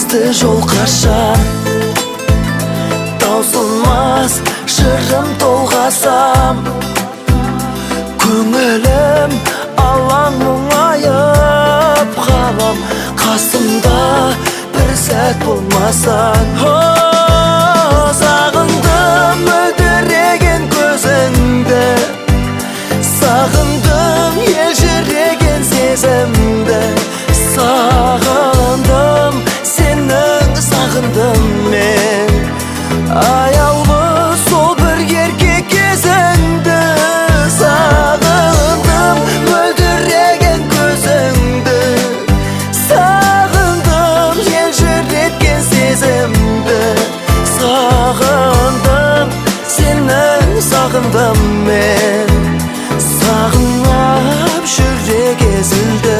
Bizde yol kaşan Tausılmaz Şırım dolğasam Көңілім алаң мұңайып қалам Қасымда бір сәт болмасаң Сағындым мөлдіреген көзіңді Сағындым елжіреген сезімді Сағындым сенің сағындым мен Аяулы сол бір еркек кезіңді Сағындым мөлдіреген көзіңді Сағындым елжіреткен сезімді Сағындым сенің сағындым мен Сағынып жүрек езілді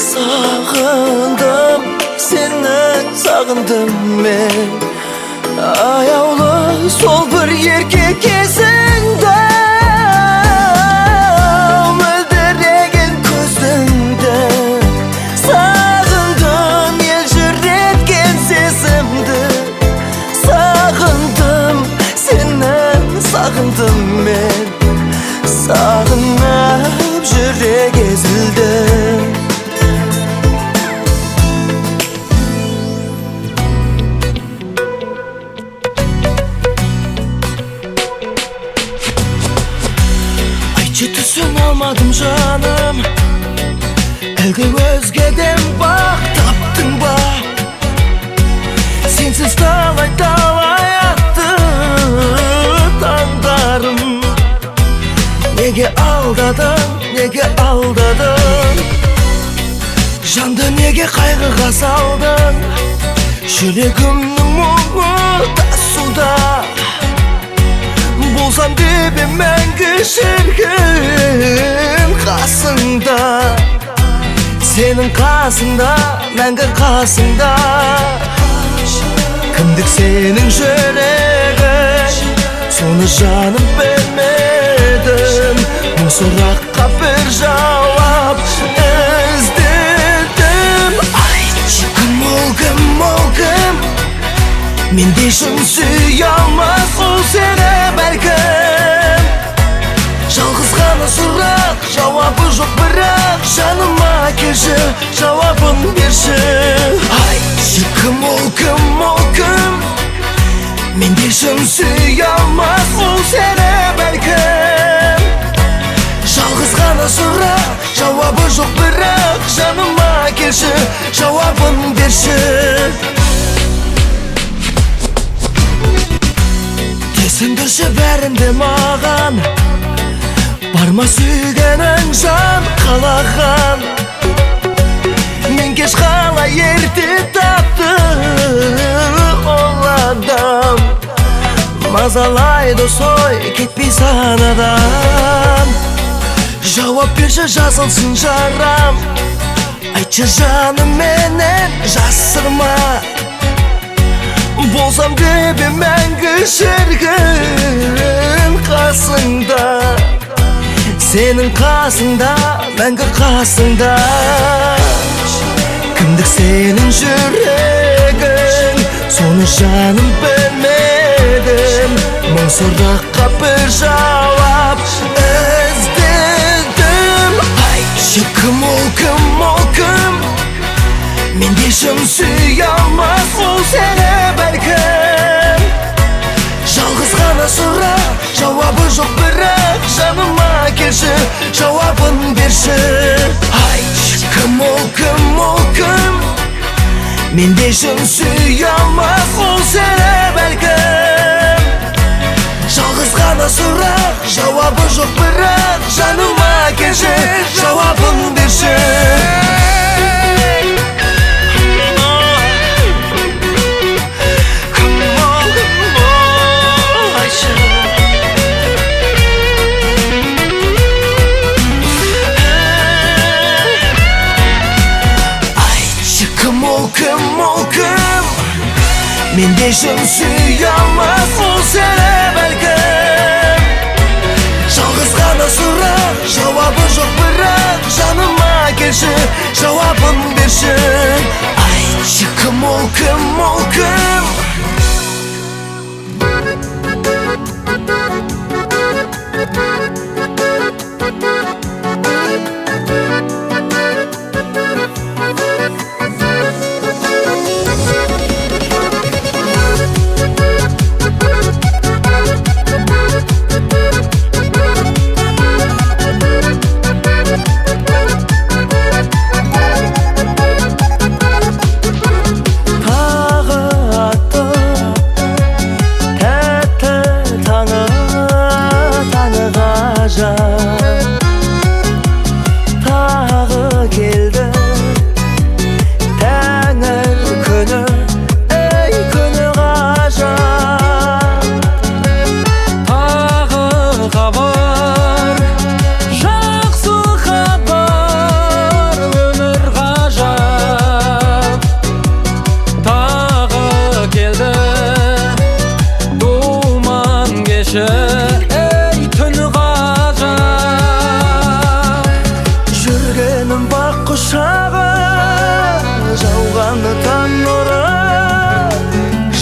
Сағындым, сенің сағындым мен Аяулы сол бір еркек кезіңді Мөлдіреген көзіңді Сағындым, елжіреткен сезімді Сағындым, сенің сағындым мен Сағынып жүрек езілді Түсін алмадым жаным Әлде өзгеден бақ таптың ба Сенсіз талай атты таңдарым Неге алдадың Жанды неге қайғыға салдың Жүрегімнің мұңы тасуда Болсам деп мәңгі шіркін қасыңда Сенің қасыңда, мәңгі қасыңда Кімдік сенің жүрегің Соны жаным білмедім Бұл сұраққа бір жауап іздедім Айтшы кім ол кім Менде шын сүйе алмас ол сені бәлкім Жалғыз ғана сұрақ, жауабы жоқ бірақ Жаныма келші, жауабын берші Айтшы кім ол кім Менде шын сүйе алмас ол сені бәлкім Жалғыз ғана сұрақ, жауабы жоқ бірақ Жаныма келші, жауабын берші Түсіндірші бәрінде маған Барма сүйгенің жан қалаған Мен кеш қалай ерте тапты ол адам Мазалайды сой кетпей санадан Жауап берші жазылсын жарам Айтшы жаным менен жасырма Болсам деп мәңгі шіркін қасыңда Сенің қасыңда, мәңгі қасыңда Кімдік сенің жүрегің Соны жаным білмедім Мың сұраққа бір жауап іздедім Айтшы кім ол кім Менде шын сүйе алмас ол сені бәлкім Жалғыз ғана сұрақ, жауабы жоқ бірақ Жаныма келші, жауабын берші Айтшы кім ол кім Менде шын сүйе алмас ол сені бәлкім Жалғыз ғана сұрақ, жауабы жоқ бірақ Жаныма келші, жауабын берші Mendeyşim suyamaz o sene belki Жалғыз ғана сұрақ жауабы жоқ бірақ жаныма келші жауабын берші Айтшы кім ол кім ол кім Тағы келді тәңір күні ей күні ғажап Тағы хабар жақсы хабар өмір ғажап Тағы келді думан кеші құшағы жауғаны таң нұры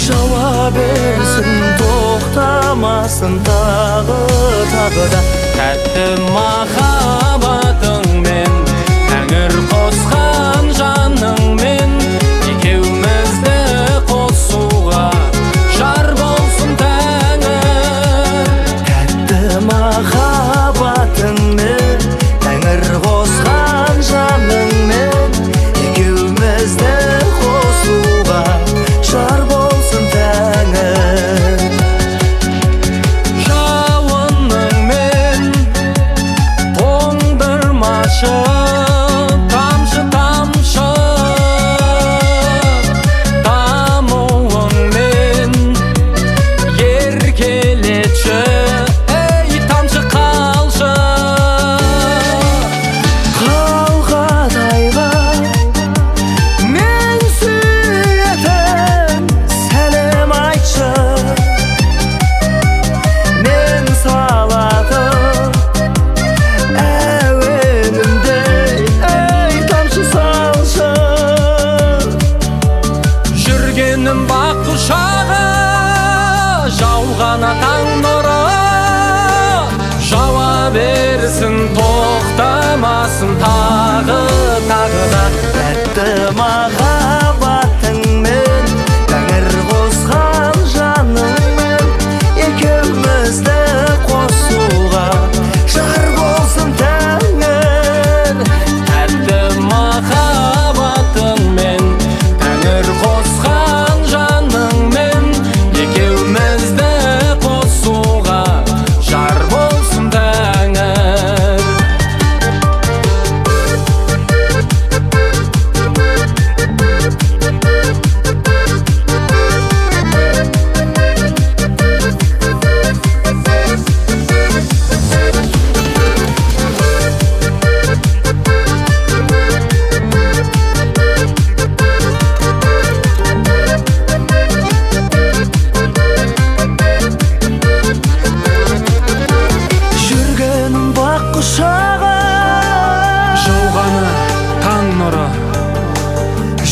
жауа берсін тоқтамасын тағы да Тәтті махаббатыңмен тәңір қосқан жаныңмен екеумізді қосуға жар болсын тәңір Тәтті махаббатыңмен тәңір қосқан жаныңмен екеумізді қосуға жар болсын тәңір Жауыныңмен тоңдырмашы тамшы тамшы дамуыңмен еркелетші ей тамшы қалшы Бақ құшағы жауғаны таң нұры жауа берсін тоқтамасын тағы да Тәтті махаббатыңмен тәңір қосқан жаныңмен екеумізді қосуға жар болсын тәңір Тәтті махаббатыңмен тәңір қосқан жаныңмен екеумізді қосуға жар болсын тәңір құшағы жауғаны таң нұры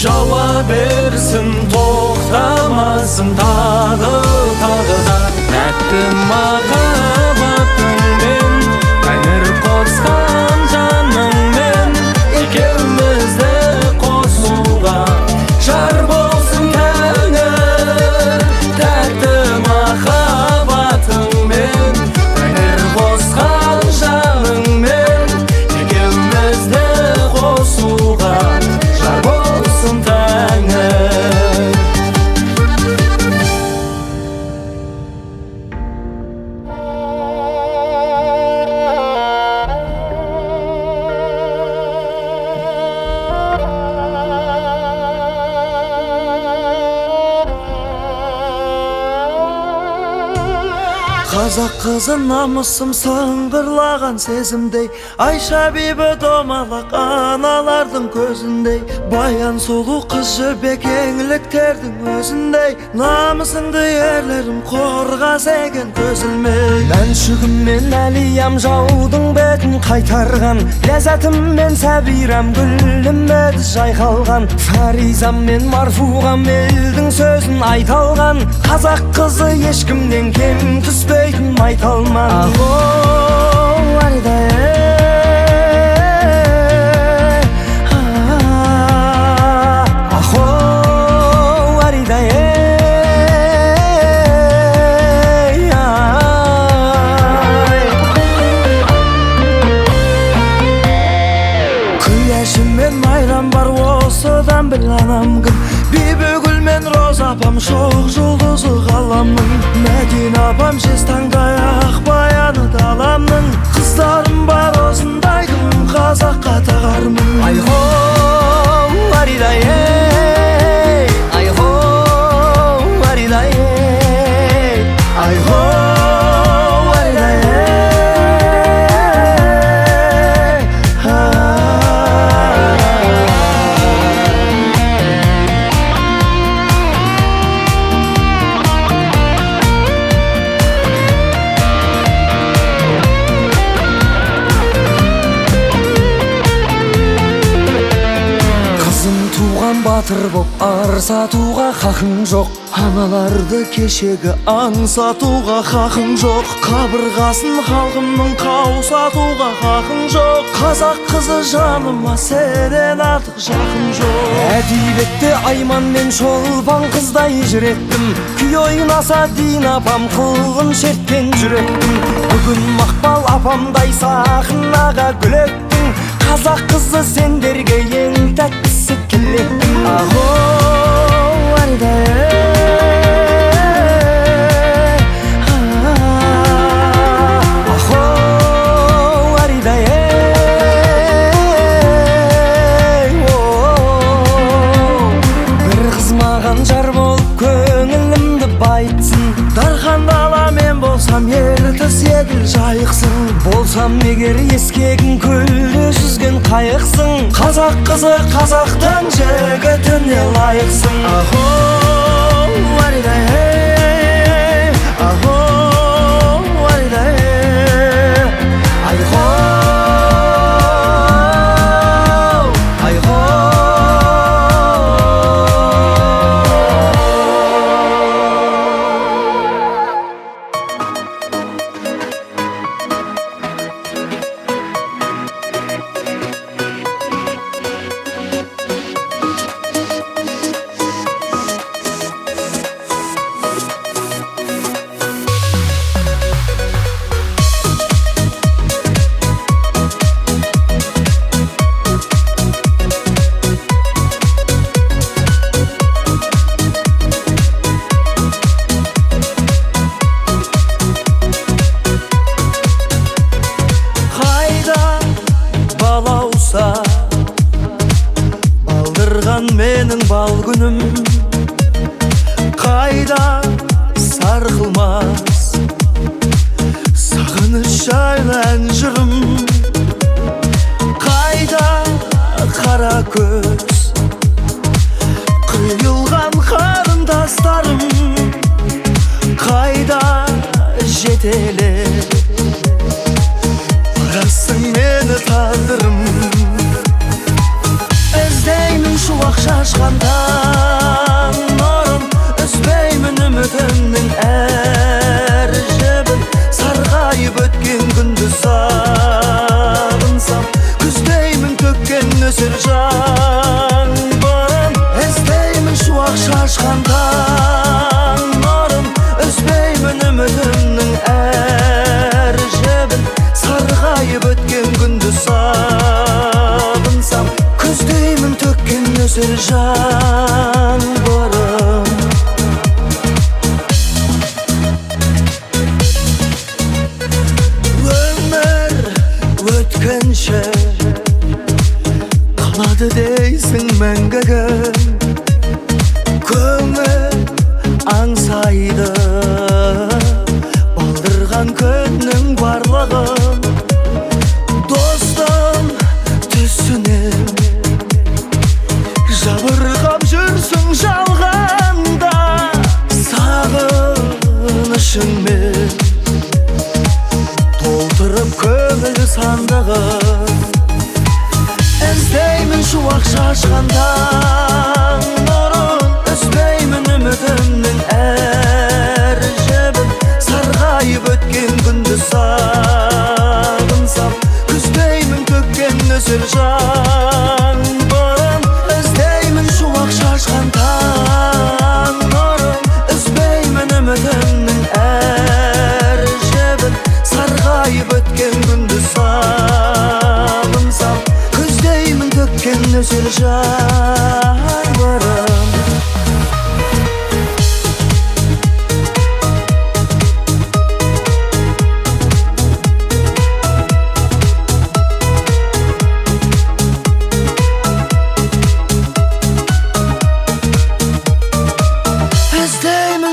жауа берсін тоқтамасын тағы да тәтті махаббатыңмен тәңір қосқан жаныңмен екеумізді қосуға жар болсын тәңір Тәтті махаббатыңмен тәңір қосқан жаныңмен екеумізді қосуға жар болсын тәңір Қазақ қызы намысым сыңғырлаған сезімдей, Айша бибі домалақ аналардың көзіндей, Баян сұлу қыз жібек еңліктердің өзіндей, Намысыңды ерлерім қорғас екен көзілмей. Мәншүгім мен әлиям жаудың бетін қайтарған, Ләззатым мен сәбирам гүлім еді жайқалған, Фаризам мен Марфуғам елдің сөзін айта алған, Қазақ қызы ешкімнен кем түспейтін майталман. Ахо, Аридай, Ахо, Аридай, Күләшім мен майрам бар осыдан біл анам кім, Бибігүл мен Роза апам шоқ жұлдызы ғаламның, Мәдина апам жез таңдай ақ баяны даламның, Қыздарым бар осындай кім қазаққа тағармын. Айхо, Аридай, Айхо, Аридай, Айхо, Аридай, батыр боп арсатуға хақың жоқ, Аналарды кешегі аңсатуға хақың жоқ, Қабырғасын халқымның қаусатуға хақың жоқ, Қазақ қызы жаныма сенен артық жақын жоқ. Әдебиетте Айман мен Шолпан қыздай жүреттім, Күй ойнаса Дин апам қылғын шерткен жүреттім, Бүгін Мақпал апамдай сахнаға гүлеттің, Қазақ қызы сендерге ең тәттісі тілектім. Ахо, Аридай, Ахо, Аридай, Бір қыз маған жар болып көңілімді байтсын, Дархан дала мен болсам ертіс еділ жайықсың, Болсам егер ескегін көлде жүзген қайықсың, Қазақ қызы қазақтың жігітіне лайықсың. Ахо, Аридай, Ахо, Аридай, Айхо, Айхо. Балдырған менің бал күнім, Қайда сарқылмас сағыныш жайлы ән жырым, Қайда қара көз құйылған қарындастарым, Қайда жетелеп барасың мені тағдырым. Іздеймін шуақ шашқан таң нұрын, үзбеймін үмітімнің әр жібін, Сарғайып өткен күнді сағынсам, күздеймін төккен нөсер жаңбырын. Іздеймін шуақ шашқан таң нұрын, үзбеймін үмітімнің әр жібін, Сарғайып өткен күнді сағынсам, күздеймін төккен нөсер жаңбырын. Өмір өткенше қалады дейсің мәңгігі, көңіл аңсайды балдырған күннің барлығын достым түсінем. Жабырқап жүрсің жалғанда сағынышыңмен, толтырып көңіл сандығын. Іздеймін шуақ шашқан таң нұрын, үзбеймін үмітімнің әр жібін. Сарғайып өткен күнді сағынсам, күздеймін төккен нөсер жаңбырын. Іздеймін шуақ шашқан таң нұрын, үзбеймін үмітімнің әр жібін. Сарғайып өткен күнді сағынсам, күздеймін төккен нөсер жаңбырын.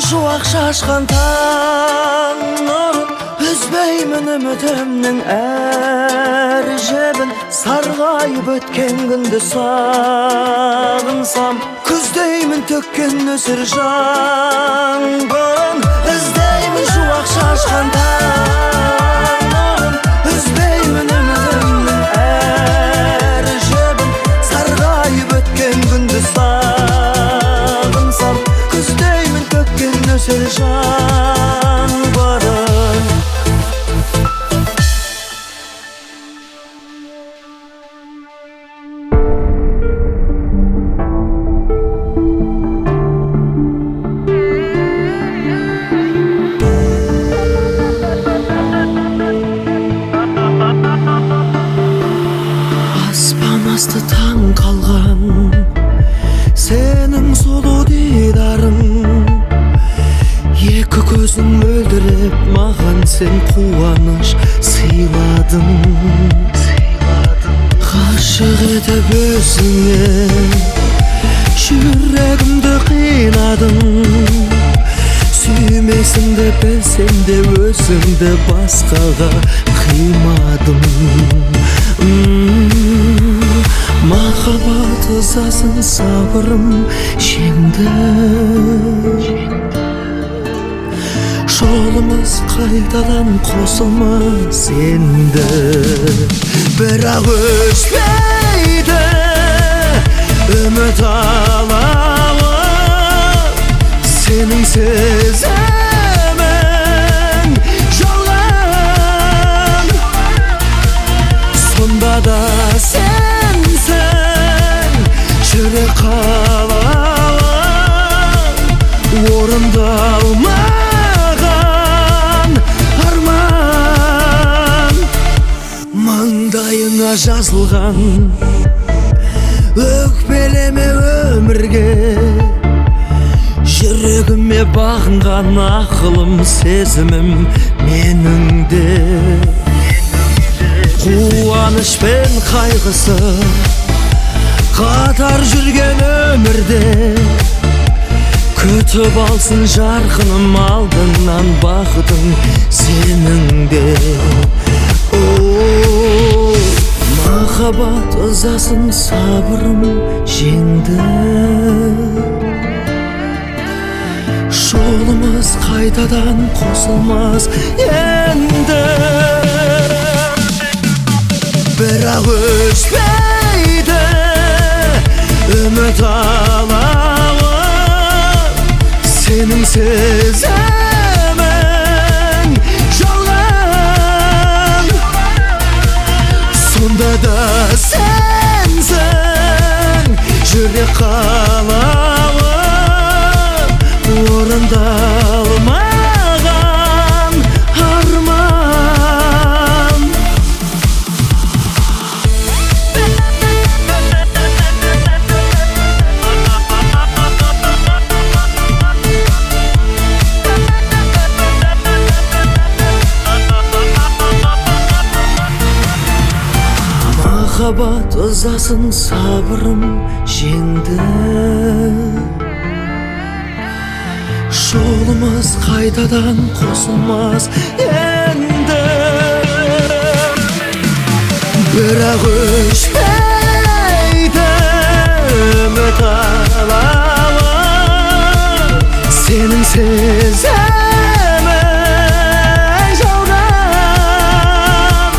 Шуақ шашқан таң нұрын, үзбеймін үмітімнің әр жібін. Сарғайып өткен күнді сағынсам, күздеймін төккен нөсер жаңбырын. Іздеймін шуақ шашқан таң нұрын, үзбеймін үмітімнің әр жібін. Сарғайып өткен күнді сағынсам, күздеймін төккен нөсер жаңбырын. Аспан асты таң қалған сенің сұлу дидарың, екі көзің мөлдіреп маған сен қуаныш сыйладың. Ғашық етіп өзіңе жүрегімді қинадың. Сүймесіңді білсем де өзіңді басқаға қимадым. Махаббат ызасын сабырым жеңді. Жолымыз қайтадан қосылмас енді. Бірақ өшпейді үміт алауы, сенің сезімің жалған. Сонда да сенсің жүрек қалауы, орындалмаған арман. Маңдайыңа жазылған өкпелеме өмірге, жүрегіме бағынған ақылым сезімім менің де. Қуаныш пен қайғысы қатар жүрген өмірде, күтіп алсын жарқыным алдыңнан бақытың сенің де. Махаббат ызасын сабырым жеңді. Жолымыз қайтадан қосылмас енді. Бірақ өшпейді үміт алауы, сенің сезімің жалған. Сонда да сенсің жүрек қалауы, орындалмаған арман. Махаббат ызасын сабырым жеңді. Жолымыз қайтадан қосылмас енді. Бірақ өшпейді үміт алауы сенің сезімің жаурап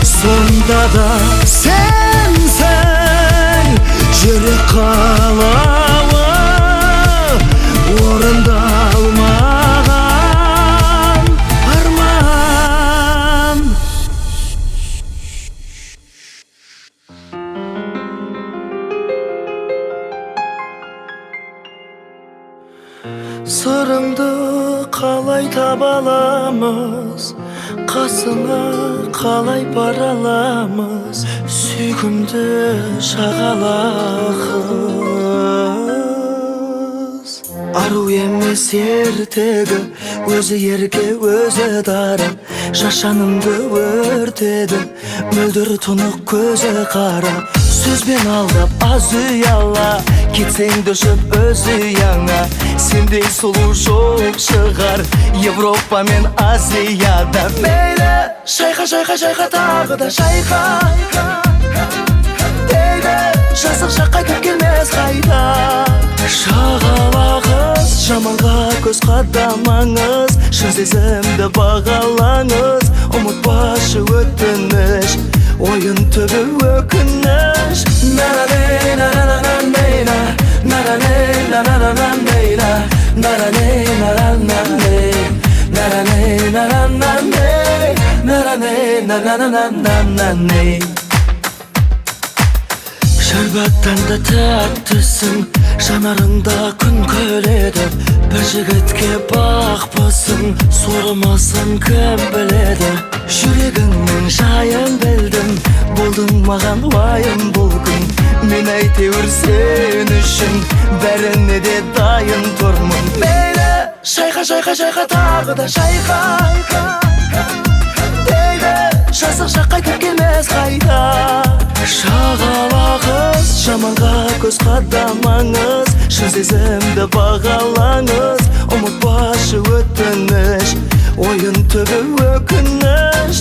сонда да сенсің жүрек қалауы орындалмаған арман. Сырыңды қалай таба аламыз, қасыңа қалай бара аламыз, сүйкімді шағала қыз. Ару емес ертегі, өзі ерке өзі дара, жашанымды өртеді, мөлдір тұнық көзі қара. Сөзбен алдап аз ұяла, кетсең дөшіп өз ұяңа. Сендей сұлу жоқ шығар Европа мен Азияда. Мейлі шайқа шайқа шайқа тағы да шайқа дейді, жасық жаққа кеп келмес қайта. Шағала қыз, жаманға көз қадамаңыз, шын сезімді бағалаңыз. Ұмытпашы өтініш, ойын түбі өкініш. Шәрбаттан да тәттісің, жанарыңда күн көледі. Бір жігітке бақпысың, сұрымасын кім біледі. Жүрегіңнің жайын білдім, болдың маған уайым бұл күн. Мен әйтеуір сен үшін бәріне де дайын тұрмын. Мейлі шайқа шайқа шайқа тағы да шайқа дейді, жасық жаққа кеп келмес қайта. Шағала қыз, жаманға көз қадамаңыз, шын сезімді бағалаңыз. Ұмытпашы өтініш, ойын түбі өкініш.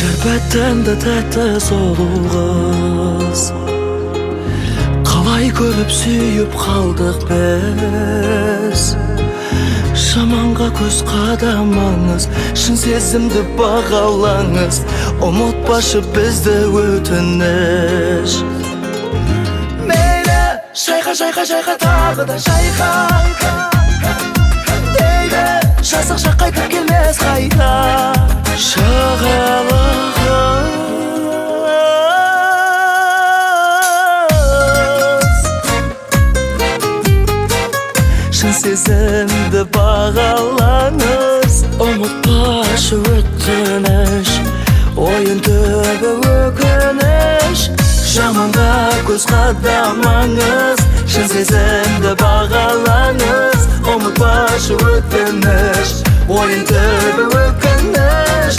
Шәрбаттан да тәтті сұлу қыз, қалай көріп сүйіп қалдық біз. Жаманға көз қадамаңыз, шын сезімді бағалаңыз. Ұмытпашы бізді өтініш. Мейлі шайқа шайқа шайқа тағы да шайқа дейді, жасық жаққа кеп келмес қайта. Шағала қыз, шын сезімді бағалаңыз. Ұмытпашы өтініш, ойын түбі өкініш. Жаманға көз қадамаңыз, шын сезімді бағалаңыз. Ұмытпашы өтініш, ойын түбі өкініш.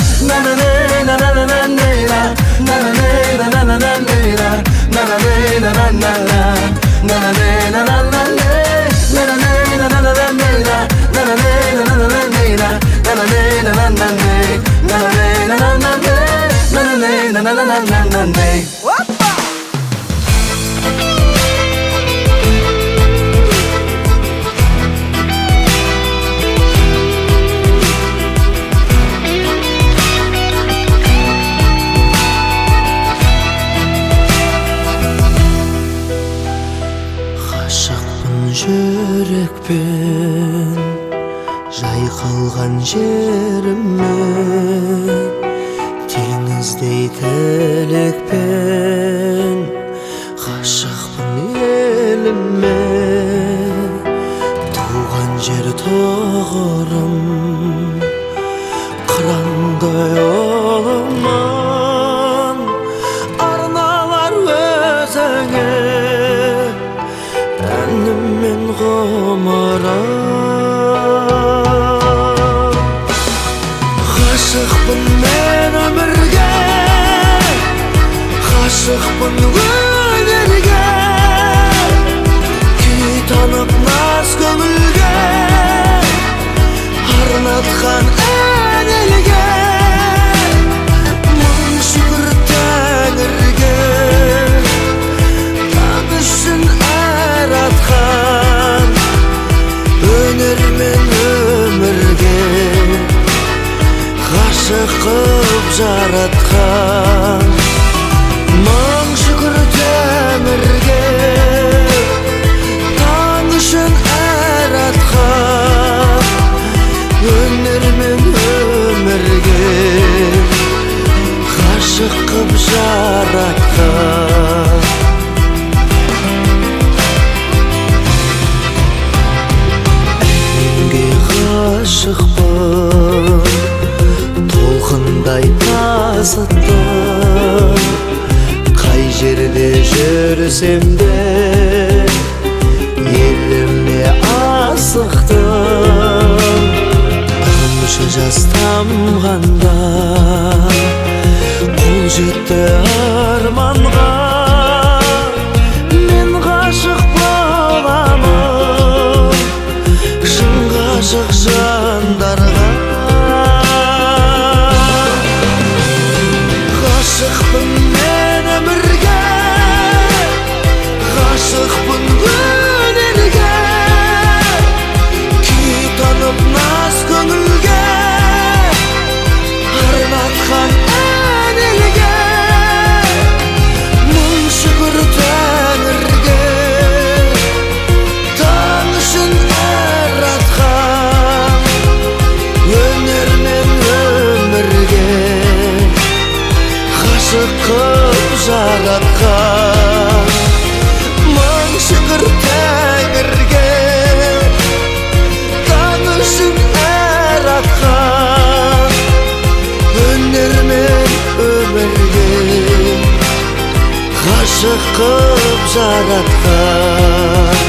Жүрекпен жайқалған жеріме, теңіздей тілекпен ғашықпын еліме. Туған жер тұғырым, қырандай ұлымын, арналар өзіңе әнім мен ғұмырым. Ғашықпын мен өмірге, ғашықпын өнерге. qıb жаратқан. Мың шүкір Тәңірге, таң үшін әр атқан, өнер мен өмірге ғашық қып жаратқан. Әнге ғашықпын, толқындай тасыттым, қай жерде жүрсем де еліме асықтым. Тамшы жас тамғанда қол жетті арманға, мен ғашық боламын шын ғашық жандарға. Ғашықпын мен өмірге, ғашықпын өнерге, күй танып наз көңілге, арнатқан ән елге. Мың шүкір Тәңірге, таң үшін әр атқан, өнер мен өмірге ғашық қып жаратқан. Мың шүкір Тәңірге, таң үшін әр атқан, өнер мен өмірге ғашық қып жаратқан.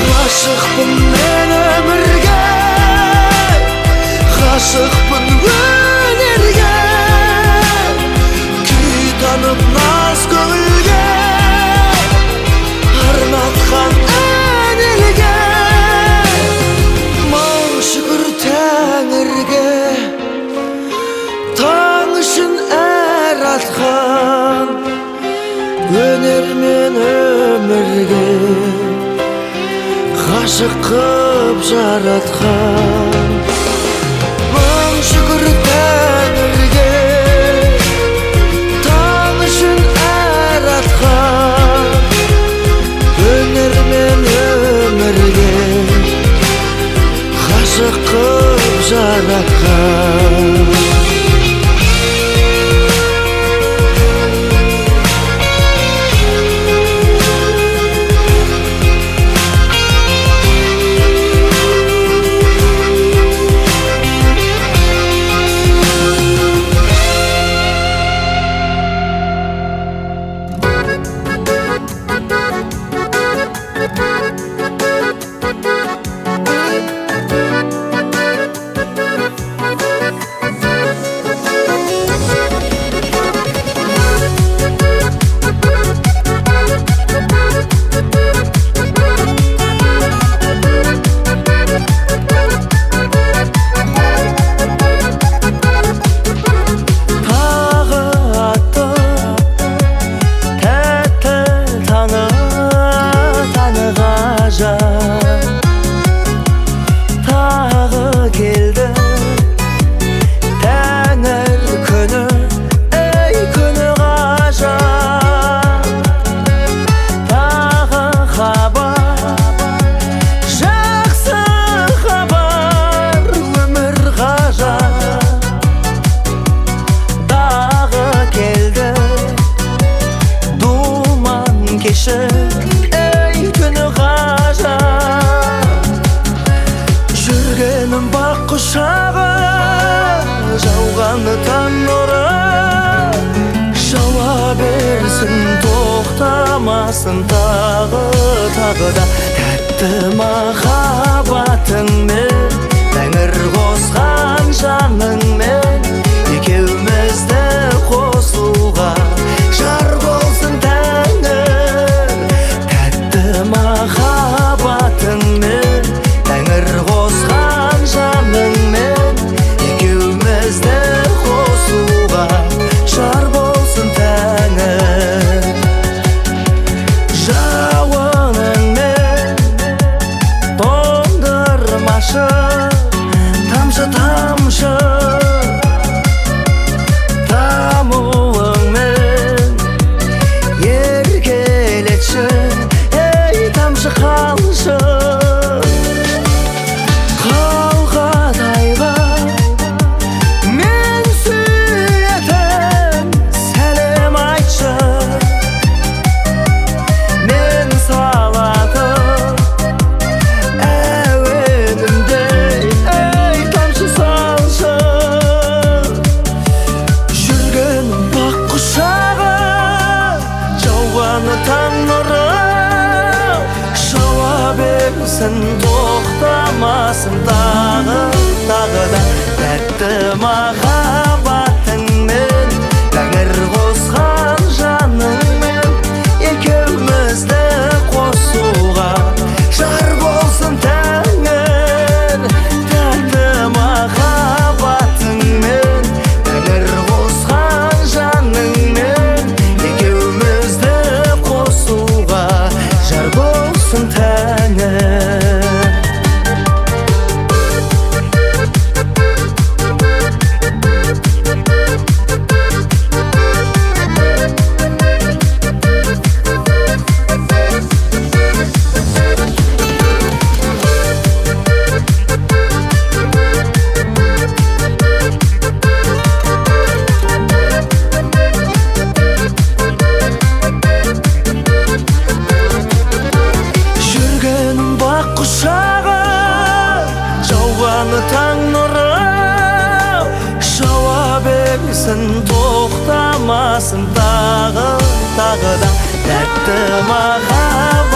Ғашықпын мен өмірге, ғашықпын өнерге, күй танып наз көңілге, арнатқан ән елге. Мың шүкір Тәңірге, таң үшін әр атқан, өнер мен өмірге ғашық қып жаратқан. Мың шүкір Тәңірге, таң үшін әр атқан, өнер мен өмірге ғашық қып жаратқан. жауғаны таң нұры жауа берсін, тоқтамасын тағы да тәтті махаббатыңмен, тәңір қосқан жаныңмен екеумізді қосуға жар болсын тәңір берсін тоқтамасын тағы да тәтті махаббатыңмен тәңір қосқан жаныңмен екеумізді қосуға жар болсын тәңір тәтті махаббатыңмен тәңір қосқан жаныңмен екеумізді қосуға жар болсын тәңір. Жүргенім бақ құшағы жауғаны таң нұры жауа берсін тоқтамасын тағы да тәтті махаббат